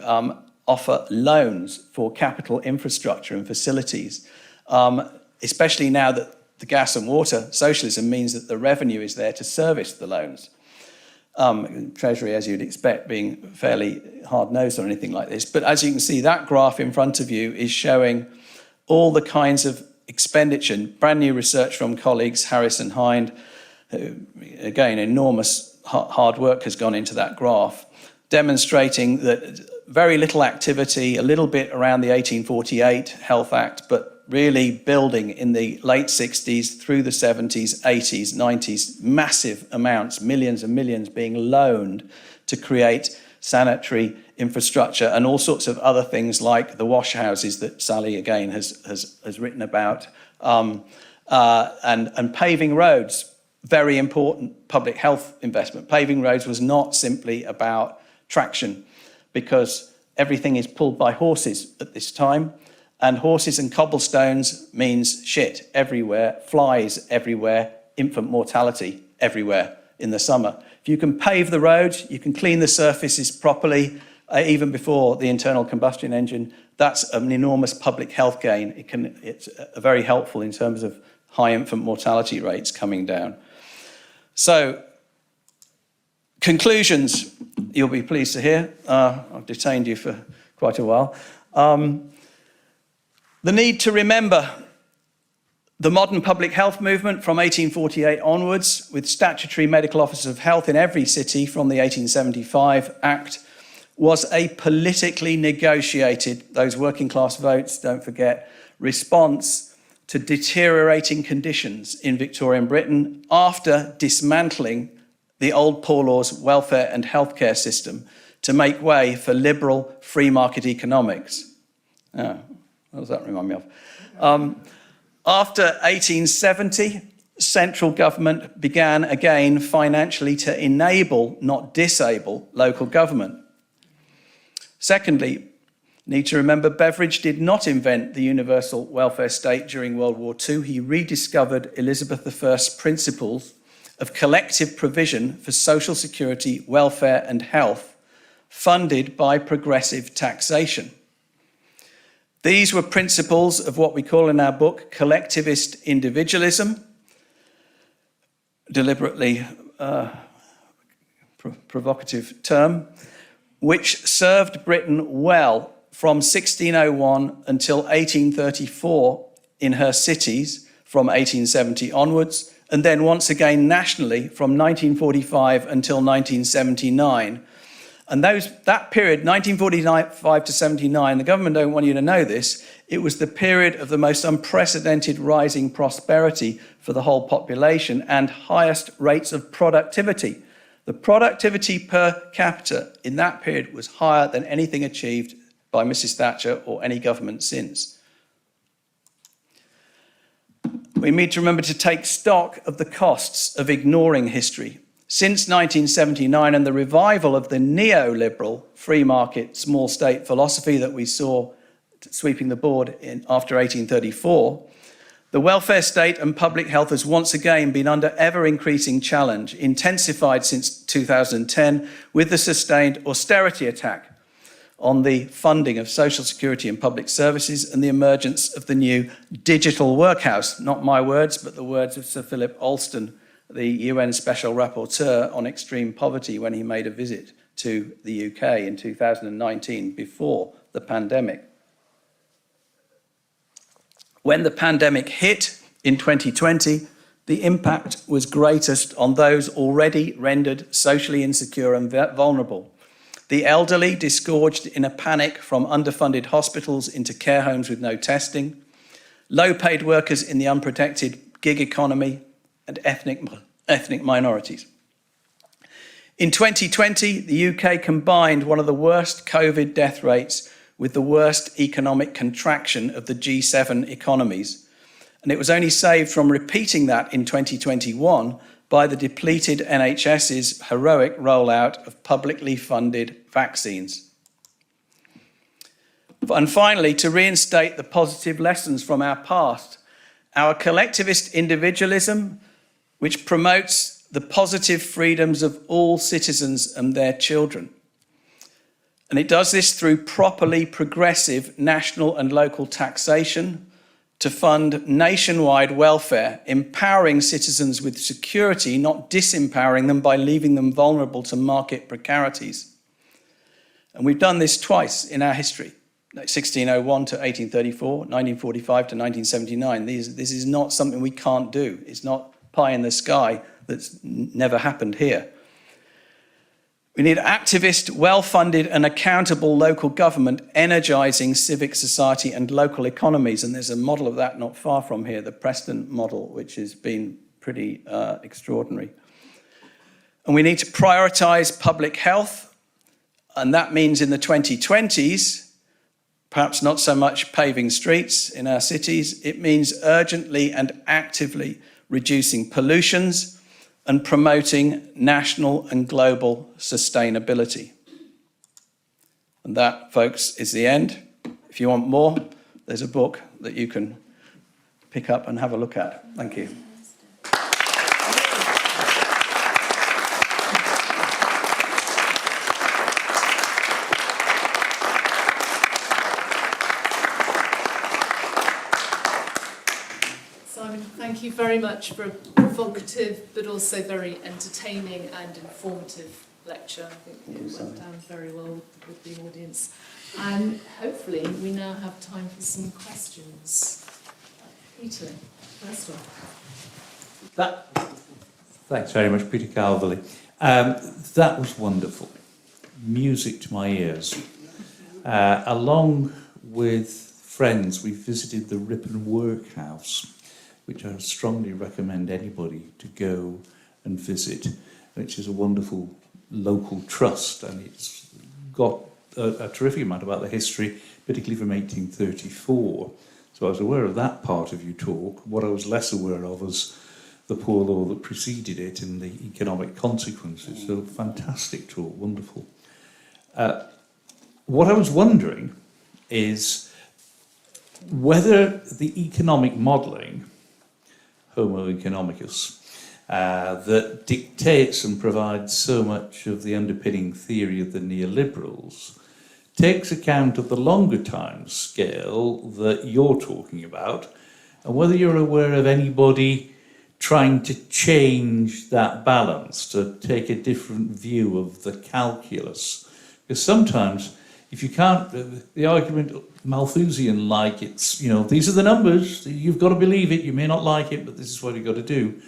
offer loans for capital infrastructure and facilities, especially now that the gas and water socialism means that the revenue is there to service the loans. Treasury, as you'd expect, being fairly hard-nosed on anything like this. But as you can see, that graph in front of you is showing all the kinds of expenditure, brand new research from colleagues, Harris and Hind, who, again, enormous hard work has gone into that graph, demonstrating that very little activity, a little bit around the 1848 Health Act, but really building in the late 60s through the 70s, 80s, 90s, massive amounts, millions and millions being loaned to create sanitary infrastructure and all sorts of other things like the wash houses that Sally again has written about, and paving roads, very important public health investment. Paving roads was not simply about traction because everything is pulled by horses at this time. And horses and cobblestones means shit everywhere, flies everywhere, infant mortality everywhere in the summer. If you can pave the roads, you can clean the surfaces properly, even before the internal combustion engine, that's an enormous public health gain. It's very helpful in terms of high infant mortality rates coming down. So, conclusions, you'll be pleased to hear. I've detained you for quite a while. The need to remember the modern public health movement from 1848 onwards, with statutory medical officers of health in every city from the 1875 Act, was a politically negotiated, those working class votes, don't forget, response to deteriorating conditions in Victorian Britain after dismantling the old Poor Law's welfare and healthcare system to make way for liberal free market economics. What does that remind me of? After 1870, central government began again financially to enable, not disable, local government. Secondly, need to remember Beveridge did not invent the universal welfare state during World War II. He rediscovered Elizabeth I's principles of collective provision for social security, welfare and health, funded by progressive taxation. These were principles of what we call in our book collectivist individualism, deliberately provocative term, which served Britain well from 1601 until 1834 in her cities from 1870 onwards, and then once again nationally from 1945 until 1979. And that period, 1945 to 79, the government don't want you to know this, it was the period of the most unprecedented rising prosperity for the whole population and highest rates of productivity. The productivity per capita in that period was higher than anything achieved by Mrs. Thatcher or any government since. We need to remember to take stock of the costs of ignoring history. Since 1979 and the revival of the neoliberal free market small state philosophy that we saw sweeping the board after 1834, the welfare state and public health has once again been under ever-increasing challenge, intensified since 2010 with the sustained austerity attack on the funding of social security and public services and the emergence of the new digital workhouse. Not my words, but the words of Sir Philip Alston, the UN Special Rapporteur on Extreme Poverty, when he made a visit to the UK in 2019 before the pandemic. When the pandemic hit in 2020, the impact was greatest on those already rendered socially insecure and vulnerable. The elderly disgorged in a panic from underfunded hospitals into care homes with no testing, low-paid workers in the unprotected gig economy, and ethnic minorities. In 2020, the UK combined one of the worst COVID death rates with the worst economic contraction of the G7 economies. And it was only saved from repeating that in 2021 by the depleted NHS's heroic rollout of publicly funded vaccines. And finally, to reinstate the positive lessons from our past, our collectivist individualism, which promotes the positive freedoms of all citizens and their children. And it does this through properly progressive national and local taxation to fund nationwide welfare, empowering citizens with security, not disempowering them by leaving them vulnerable to market precarities. And we've done this twice in our history, 1601 to 1834, 1945 to 1979. This is not something we can't do. It's not pie in the sky that's never happened here. We need activist, well-funded and accountable local government energising civic society and local economies. And there's a model of that not far from here, the Preston model, which has been pretty extraordinary. And we need to prioritise public health. And that means in the 2020s, perhaps not so much paving streets in our cities, it means urgently and actively reducing pollutions and promoting national and global sustainability. And that, folks, is the end. If you want more, there's a book that you can pick up and have a look at. Thank you. Simon, thank you very much for a provocative but also very entertaining and informative lecture. I think it went down very well with the audience. And hopefully we now have time for some questions. Peter, first one. Thanks very much, Peter Calverley. That was wonderful. Music to my ears. Along with friends, we visited the Ripon Workhouse, which I strongly recommend anybody to go and visit, which is a wonderful local trust, and it's got a terrific amount about the history, particularly from 1834. So I was aware of that part of your talk. What I was less aware of was the poor law that preceded it and the economic consequences. So fantastic talk, wonderful. What I was wondering is whether the economic modelling, Homo economicus, that dictates and provides so much of the underpinning theory of the neoliberals, takes account of the longer time scale that you're talking about, and whether you're aware of anybody trying to change that balance, to take a different view of the calculus. Because sometimes, if you can't, the argument Malthusian like, it's, you know, these are the numbers, you've got to believe it, you may not like it, but this is what you've got to do.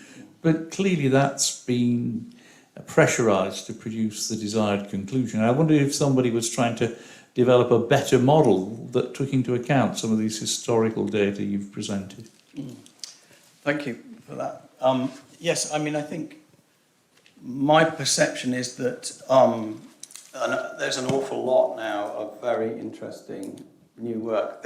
But clearly that's been pressurised to produce the desired conclusion. I wonder if somebody was trying to develop a better model that took into account some of these historical data you've presented. Thank you for that. Yes, I mean, I think my perception is that and there's an awful lot now of very interesting new work.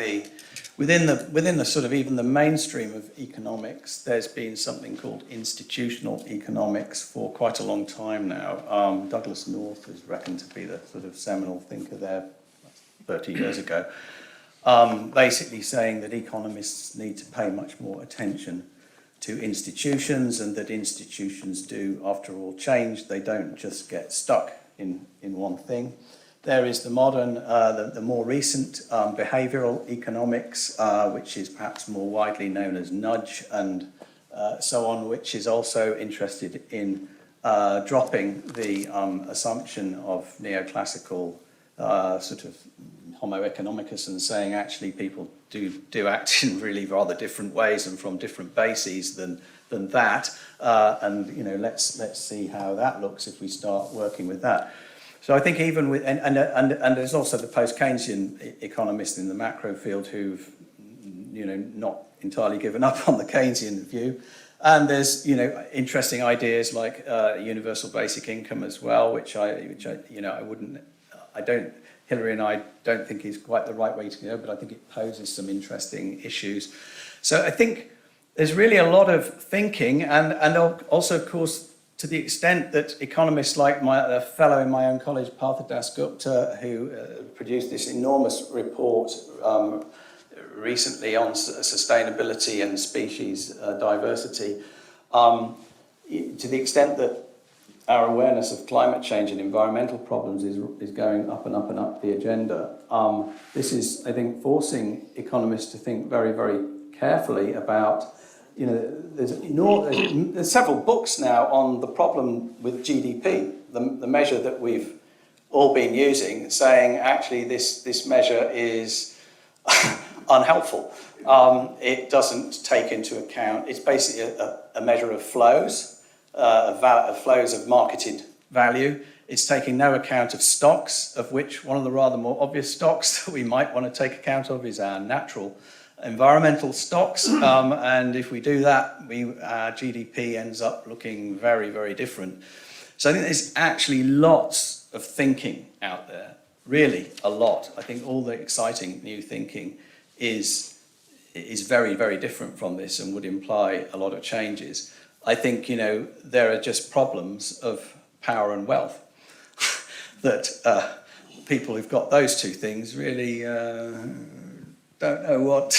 Within the sort of even the mainstream of economics, there's been something called institutional economics for quite a long time now. Douglas North is reckoned to be the sort of seminal thinker there 30 years ago, basically saying that economists need to pay much more attention to institutions, and that institutions do, after all, change. They don't just get stuck in one thing. There is the modern, the more recent behavioural economics, which is perhaps more widely known as nudge and so on, which is also interested in dropping the assumption of neoclassical sort of homo economicus and saying actually people do act in really rather different ways and from different bases than that. And you know, let's see how that looks if we start working with that. So I think even with, and there's also the post-Keynesian economists in the macro field who've, you know, not entirely given up on the Keynesian view. And there's, you know, interesting ideas like universal basic income as well, which I you know, Hillary and I don't think is quite the right way to go, but I think it poses some interesting issues. So I think there's really a lot of thinking, and also, of course, to the extent that economists like a fellow in my own college, Partha Dasgupta, who produced this enormous report recently on sustainability and species diversity, to the extent that our awareness of climate change and environmental problems is going up and up and up the agenda. This is, I think, forcing economists to think very, very carefully about, you know, there's several books now on the problem with GDP, the measure that we've all been using, saying actually this measure is unhelpful. It doesn't take into account, it's basically a measure of flows, flows of marketed value. It's taking no account of stocks, of which one of the rather more obvious stocks that we might want to take account of is our natural environmental stocks. And if we do that, our GDP ends up looking very, very different. So I think there's actually lots of thinking out there, really a lot. I think all the exciting new thinking is very, very different from this and would imply a lot of changes. I think, you know, there are just problems of power and wealth that people who've got those two things really don't know what.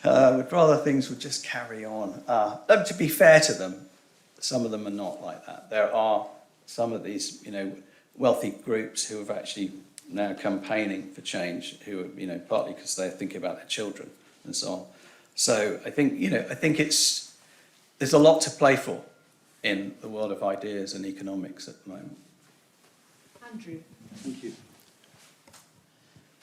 Would rather things would just carry on. To be fair to them, some of them are not like that. There are some of these, you know, wealthy groups who have actually now campaigning for change, who are, you know, partly because they're thinking about their children and so on. So I think, you know, there's a lot to play for in the world of ideas and economics at the moment. Andrew. Thank you.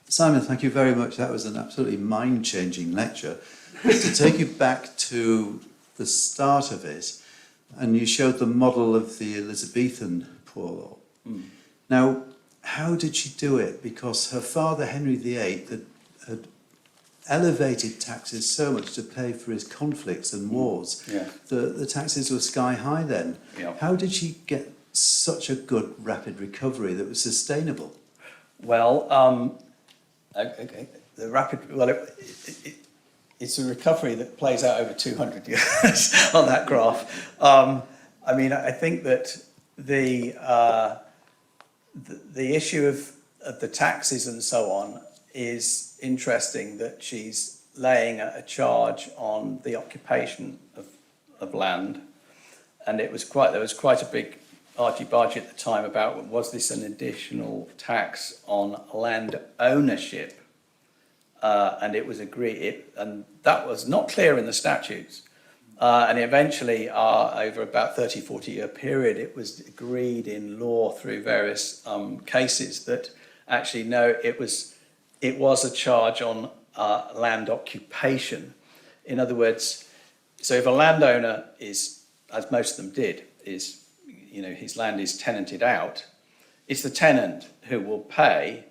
Simon, thank you very much. That was an absolutely mind-changing lecture. To take you back to the start of it, and you showed the model of the Elizabethan poor law. Mm. Now, how did she do it? Because her father, Henry VIII, had elevated taxes so much to pay for his conflicts and wars. Yeah. The taxes were sky high then. Yeah. How did she get such a good rapid recovery that was sustainable? Well, it's a recovery that plays out over 200 years on that graph. I mean, I think that the issue of the taxes and so on is interesting, that she's laying a charge on the occupation of land, and there was quite a big argy-bargy at the time about, was this an additional tax on land ownership? And it was agreed, and that was not clear in the statutes. And eventually, over about 30, 40-year period, it was agreed in law through various cases that actually, no, it was a charge on land occupation. In other words, so if a landowner is, as most of them did, is, his land is tenanted out, it's the tenant who will pay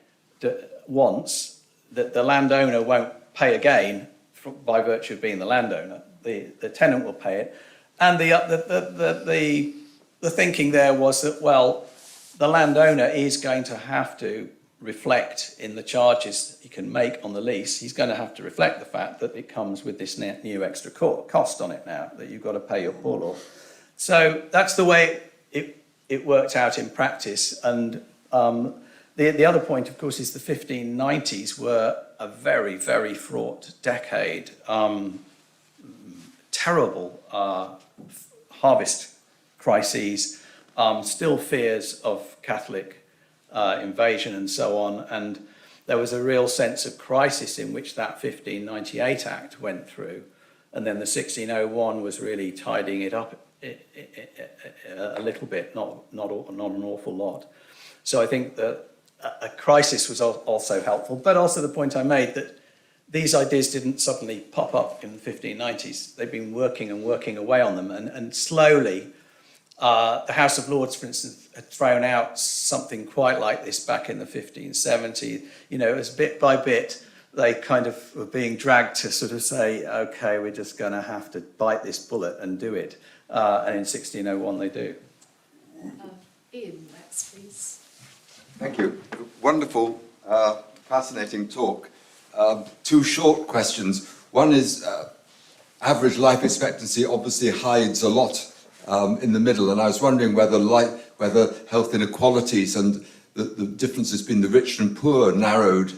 once, that the landowner won't pay again by virtue of being the landowner. The tenant will pay it. And the thinking there was that, well, the landowner is going to have to reflect in the charges he can make on the lease, he's going to have to reflect the fact that it comes with this new extra cost on it now, that you've got to pay your poor law. So that's the way it worked out in practice. And the other point, of course, is the 1590s were a very, very fraught decade. Terrible harvest crises, still fears of Catholic invasion and so on. And there was a real sense of crisis in which that 1598 Act went through. And then the 1601 was really tidying it up a little bit, not an awful lot. So I think that a crisis was also helpful, but also the point I made that these ideas didn't suddenly pop up in the 1590s. They've been working away on them, and slowly the House of Lords, for instance, had thrown out something quite like this back in the 1570s. It was bit by bit, they kind of were being dragged to sort of say, okay, we're just going to have to bite this bullet and do it. And in 1601 they do. Ian, next, please. Thank you. Wonderful, fascinating talk. Two short questions. One is average life expectancy obviously hides a lot in the middle, and I was wondering whether health inequalities and the differences between the rich and poor narrowed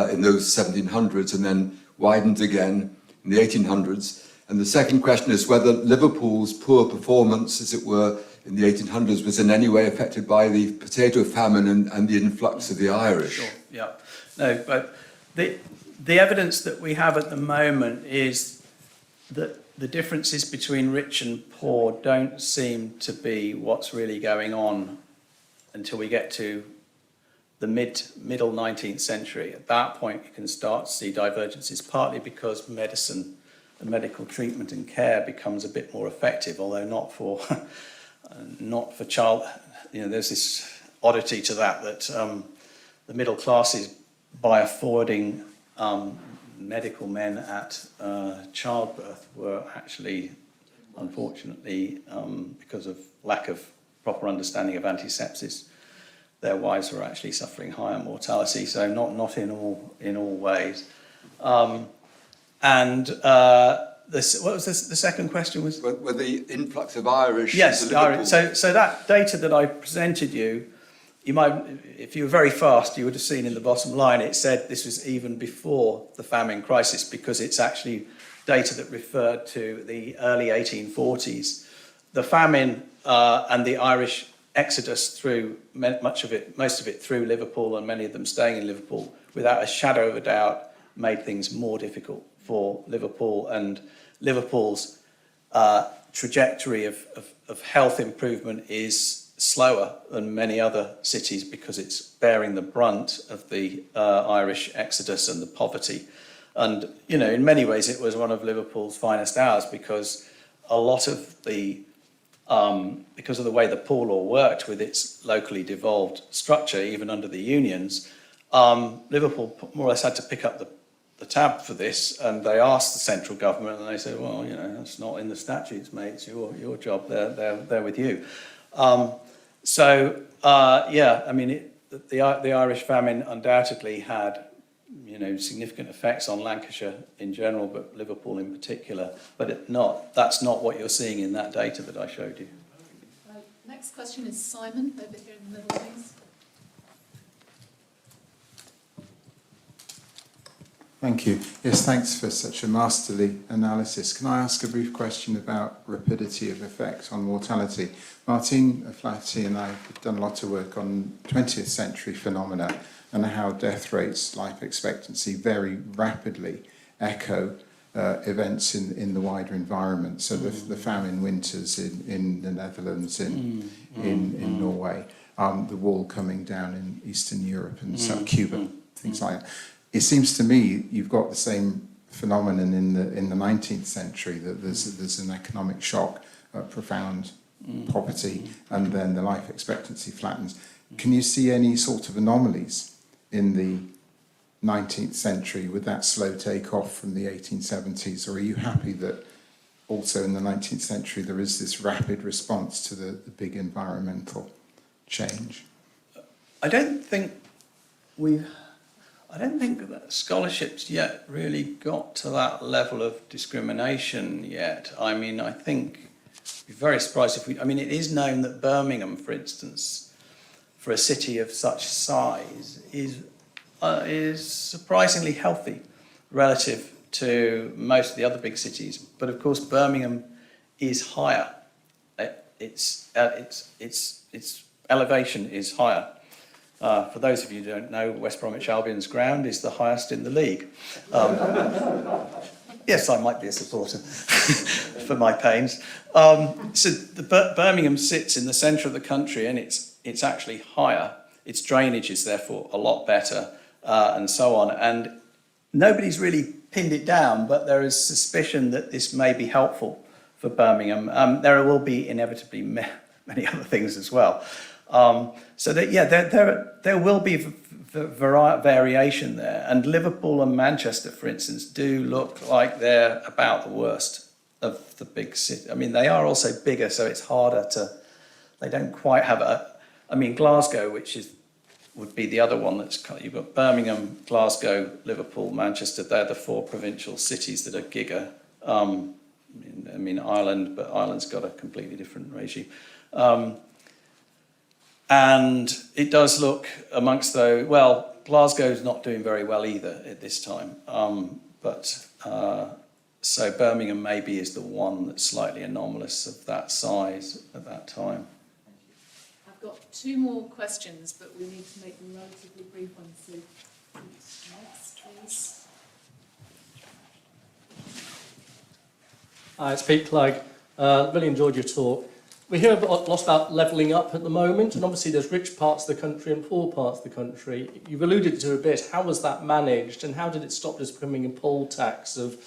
in those 1700s and then widened again in the 1800s. And the second question is whether Liverpool's poor performance, as it were, in the 1800s was in any way affected by the potato famine and the influx of the Irish. Sure, yeah. No, but the evidence that we have at the moment is that the differences between rich and poor don't seem to be what's really going on until we get to the middle 19th century. At that point, you can start to see divergences, partly because medicine and medical treatment and care becomes a bit more effective, although not for child. There's this oddity to that the middle classes, by affording medical men at childbirth, were actually, unfortunately, because of lack of proper understanding of antisepsis, their wives were actually suffering higher mortality. So not in all ways. What was the second question? Was the influx of Irish? Yes, Irish. So that data that I presented you might, if you were very fast, you would have seen in the bottom line it said this was even before the famine crisis, because it's actually data that referred to the early 1840s. The famine and the Irish exodus through most of it through Liverpool, and many of them staying in Liverpool, without a shadow of a doubt, made things more difficult for Liverpool, and Liverpool's trajectory of health improvement is slower than many other cities because it's bearing the brunt of the Irish exodus and the poverty. And, in many ways it was one of Liverpool's finest hours, because a lot of because of the way the poor law worked with its locally devolved structure, even under the unions, Liverpool more or less had to pick up the tab for this, and they asked the central government, and they said, well, that's not in the statutes, mate, it's your job, they're with you. The Irish famine undoubtedly had, significant effects on Lancashire in general, but Liverpool in particular, but that's not what you're seeing in that data that I showed you. Next question is Simon, over here in the middle, please. Thank you. Yes, thanks for such a masterly analysis. Can I ask a brief question about rapidity of effect on mortality? Martine Flaherty and I have done a lot of work on 20th century phenomena and how death rates, life expectancy very rapidly echo events in the wider environment. So the famine winters in the Netherlands, in Norway, the wall coming down in Eastern Europe and South Cuba, things like that. It seems to me you've got the same phenomenon in the 19th century, that there's an economic shock, profound poverty, and then the life expectancy flattens. Can you see any sort of anomalies in the 19th century with that slow takeoff from the 1870s, or are you happy that also in the 19th century there is this rapid response to the big environmental change? I don't think that scholarship's yet really got to that level of discrimination yet. I mean, I think I'd be very surprised if it is known that Birmingham, for instance, for a city of such size, is surprisingly healthy relative to most of the other big cities. But of course, Birmingham is higher. Its elevation is higher. For those of you who don't know, West Bromwich Albion's ground is the highest in the league. Yes, I might be a supporter for my pains. So Birmingham sits in the centre of the country, and it's actually higher. Its drainage is therefore a lot better, and so on. And nobody's really pinned it down, but there is suspicion that this may be helpful for Birmingham. There will be inevitably many other things as well. So that, yeah, there will be variation there, and Liverpool and Manchester, for instance, do look like they're about the worst of the big cities. I mean, they are also bigger, so it's harder to. They don't quite have Glasgow, which would be the other one that's. You've got Birmingham, Glasgow, Liverpool, Manchester. They're the four provincial cities that are gigger. Ireland, but Ireland's got a completely different regime. And it does look amongst those, well, Glasgow's not doing very well either at this time. So Birmingham maybe is the one that's slightly anomalous of that size at that time. I've got two more questions, but we need to make them relatively brief ones. So next, please. Hi, it's Pete Clegg. Really enjoyed your talk. We hear a lot about levelling up at the moment, and obviously there's rich parts of the country and poor parts of the country. You've alluded to a bit. How was that managed, and how did it stop this becoming a poll tax of,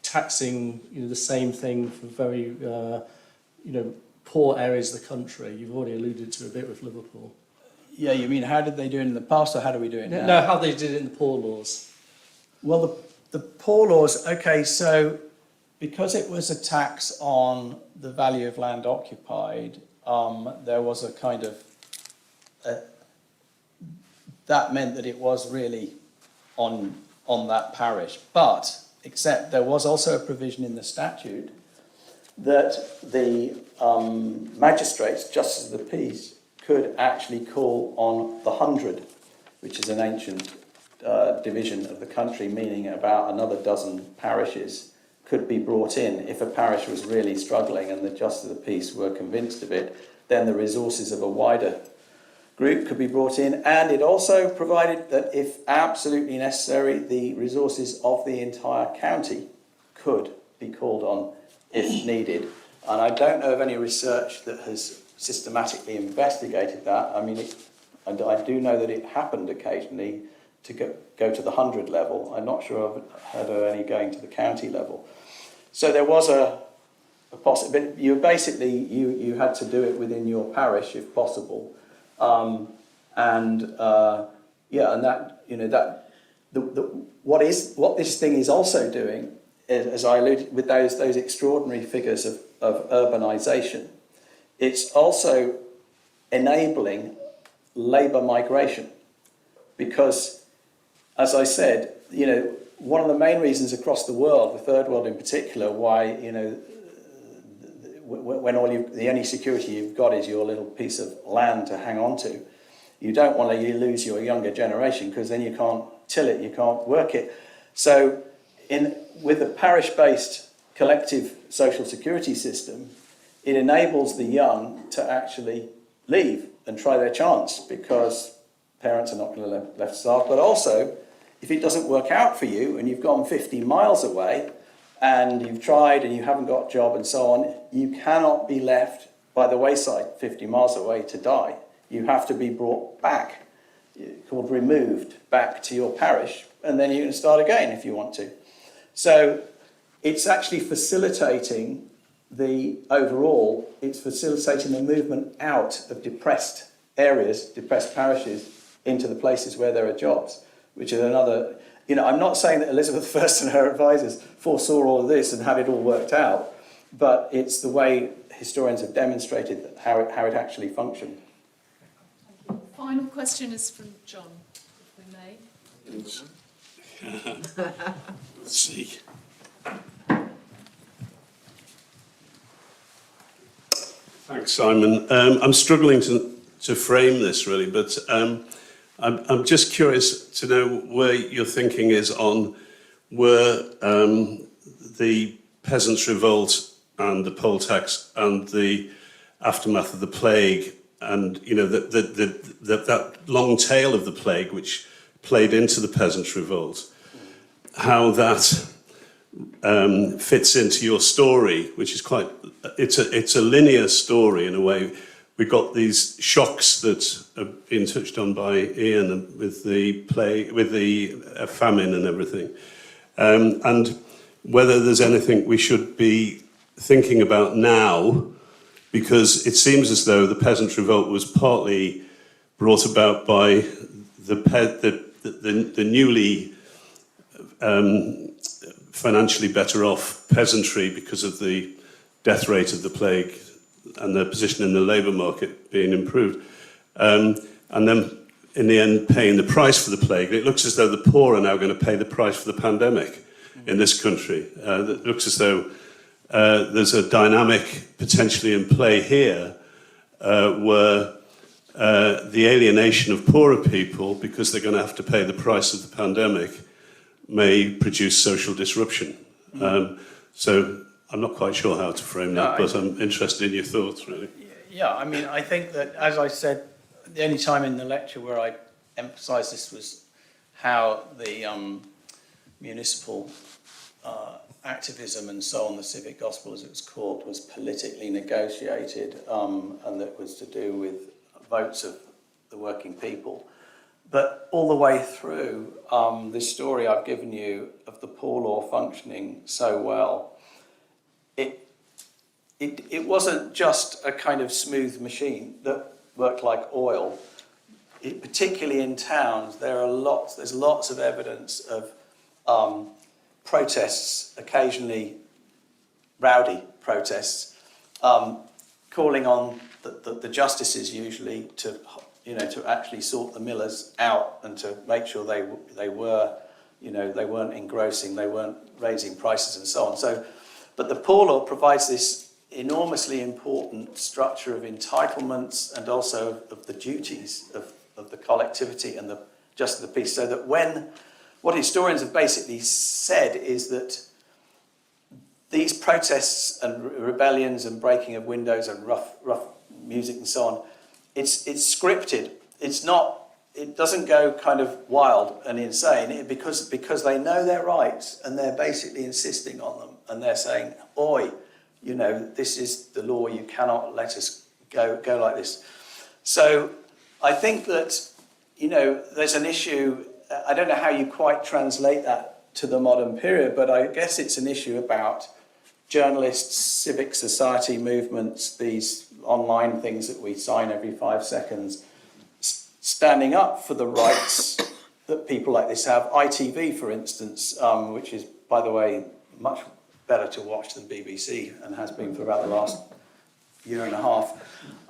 taxing the same thing for very poor areas of the country? You've already alluded to a bit with Liverpool. Yeah, you mean how did they do it in the past, or how do we do it now? No, how they did it in the poor laws. Well, the poor laws. Okay, so. Because it was a tax on the value of land occupied, there was a kind of, that meant that it was really on that parish. But, except there was also a provision in the statute that the magistrates, justices of the peace, could actually call on the 100, which is an ancient division of the country, meaning about another dozen parishes could be brought in. If a parish was really struggling and the justices of the peace were convinced of it, then the resources of a wider group could be brought in. And it also provided that if absolutely necessary, the resources of the entire county could be called on if needed. And I don't know of any research that has systematically investigated that. I mean, I do know that it happened occasionally to go to the 100 level. I'm not sure I've heard of any going to the county level. So there was a possibility. You basically you had to do it within your parish if possible, and that what this thing is also doing, as I alluded with those extraordinary figures of urbanisation, it's also enabling labour migration, because, as I said, one of the main reasons across the world, the third world in particular, why when the only security you've got is your little piece of land to hang on to, you don't want to lose your younger generation, because then you can't till it, you can't work it. So with a parish-based collective social security system, it enables the young to actually leave and try their chance, because parents are not going to left starved. But also, if it doesn't work out for you and you've gone 50 miles away and you've tried and you haven't got a job and so on, you cannot be left by the wayside 50 miles away to die. You have to be brought back, called removed, back to your parish, and then you can start again if you want to. So it's actually facilitating it's facilitating the movement out of depressed areas, depressed parishes, into the places where there are jobs, which is another, I'm not saying that Elizabeth I and her advisors foresaw all of this and had it all worked out, but it's the way historians have demonstrated that how it actually functioned. Thank you. Final question is from John, if we may. Let's see. Thanks, Simon. I'm struggling to frame this really, but I'm just curious to know where your thinking is on where the Peasants' Revolt and the poll tax and the aftermath of the plague, and that long tail of the plague which played into the Peasants' Revolt, how that fits into your story, which is it's a linear story in a way. We've got these shocks that have been touched on by Ian with the plague, with the famine and everything, and whether there's anything we should be thinking about now, because it seems as though the Peasants' Revolt was partly brought about by the newly financially better off peasantry because of the death rate of the plague and their position in the labour market being improved. And then, in the end, paying the price for the plague. It looks as though the poor are now going to pay the price for the pandemic in this country. It looks as though there's a dynamic potentially in play here where the alienation of poorer people, because they're going to have to pay the price of the pandemic, may produce social disruption. So I'm not quite sure how to frame that, but I'm interested in your thoughts, really. Yeah, I mean, I think that, as I said, the only time in the lecture where I emphasised this was how the municipal activism and so on, the civic gospel as it was called, was politically negotiated, and that was to do with votes of the working people. But all the way through this story I've given you of the poor law functioning so well, it wasn't just a kind of smooth machine that worked like oil. Particularly in towns, there's lots of evidence of protests, occasionally rowdy protests, calling on the justices usually to actually sort the millers out and to make sure they weren't engrossing, they weren't raising prices and so on. So, but the poor law provides this enormously important structure of entitlements and also of the duties of the collectivity and the justice of the peace, so that what historians have basically said is that these protests and rebellions and breaking of windows and rough music and so on, it's scripted. It doesn't go kind of wild and insane because they know their rights and they're basically insisting on them, and they're saying, "Oi, this is the law. You cannot let us go like this." So I think that there's an issue. I don't know how you quite translate that to the modern period, but I guess it's an issue about journalists, civic society movements, these online things that we sign every 5 seconds, standing up for the rights that people like this have. ITV, for instance, which is, by the way, much better to watch than BBC and has been for about the last year and a half.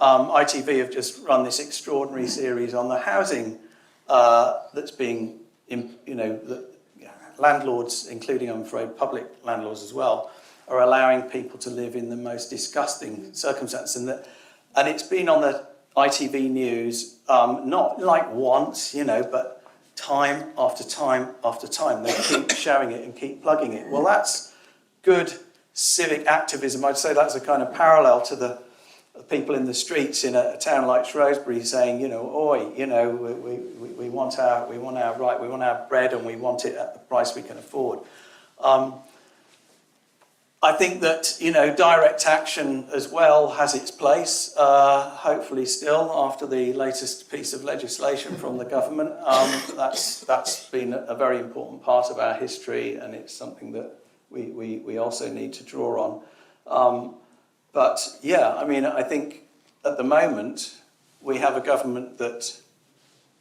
ITV have just run this extraordinary series on the housing that's being, landlords, including, I'm afraid, public landlords as well, are allowing people to live in the most disgusting circumstances. And it's been on the ITV news, not like once, but time after time after time. They keep showing it and keep plugging it. Well, that's good civic activism. I'd say that's a kind of parallel to the people in the streets in a town like Shrewsbury saying, you know, oi, you know, we want our right, we want our bread, and we want it at the price we can afford. I think that, you know, direct action as well has its place, hopefully still, after the latest piece of legislation from the government. That's been a very important part of our history, and it's something that we also need to draw on. But yeah, I mean, I think at the moment we have a government that,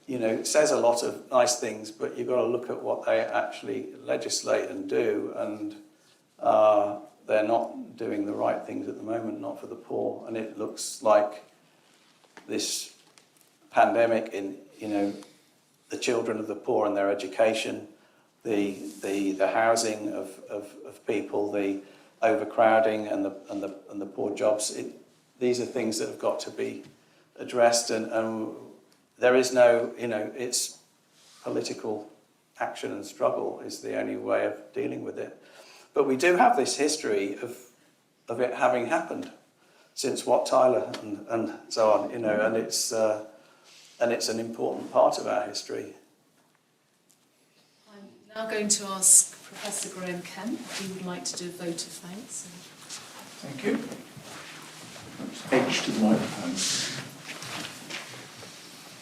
you know, says a lot of nice things, but you've got to look at what they actually legislate and do, and they're not doing the right things at the moment, not for the poor. And it looks like this pandemic in, you know, the children of the poor and their education, the housing of people, the overcrowding and the poor jobs. These are things that have got to be addressed, and there is no, you know, it's political action and struggle is the only way of dealing with it. But we do have this history of it having happened since Wat Tyler and so on, you know, and it's an important part of our history. I'm now going to ask Professor Graham Kemp if he would like to do a vote of thanks. Thank you. Edge to the microphone.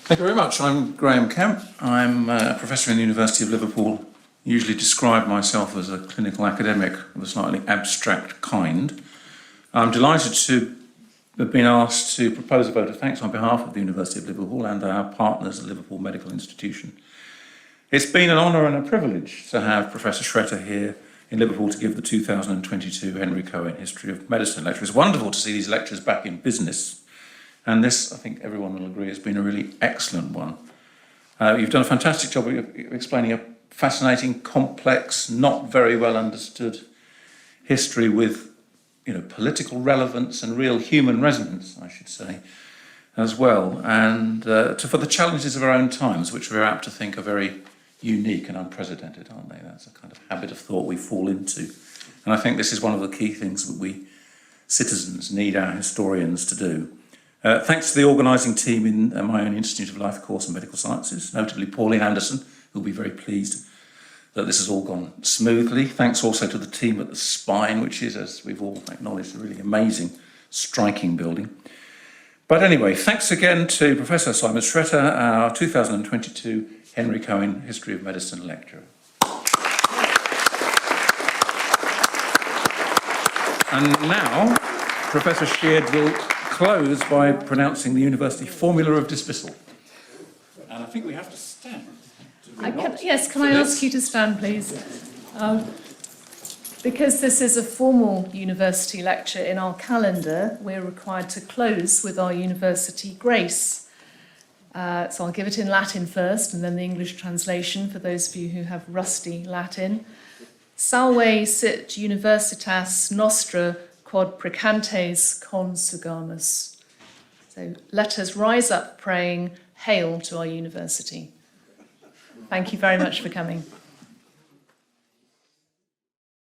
Thank you very much. I'm Graham Kemp. I'm a professor in the University of Liverpool. Usually describe myself as a clinical academic of a slightly abstract kind. I'm delighted to have been asked to propose a vote of thanks on behalf of the University of Liverpool and our partners at Liverpool Medical Institution. It's been an honour and a privilege to have Professor Szreter here in Liverpool to give the 2022 Henry Cohen History of Medicine lecture. It's wonderful to see these lectures back in business, and this, I think everyone will agree, has been a really excellent one. You've done a fantastic job of explaining a fascinating, complex, not very well understood history with, you know, political relevance and real human resonance, I should say, as well. And for the challenges of our own times, which we're apt to think are very unique and unprecedented, aren't they? That's a kind of habit of thought we fall into. And I think this is one of the key things that we citizens need our historians to do. Thanks to the organising team in my own Institute of Life Course and Medical Sciences, notably Pauline Anderson, who'll be very pleased that this has all gone smoothly. Thanks also to the team at the Spine, which is, as we've all acknowledged, a really amazing, striking building. But anyway, thanks again to Professor Simon Szreter, our 2022 Henry Cohen History of Medicine lecturer. And now, Professor Sheard will close by pronouncing the university formula of dismissal. And I think we have to stand. Can I ask you to stand, please? Because this is a formal university lecture in our calendar, we're required to close with our university grace. So I'll give it in Latin first, and then the English translation for those of you who have rusty Latin. Salve sit universitas nostra quod precantes consugamus. So let us rise up praying, hail to our university. Thank you very much for coming.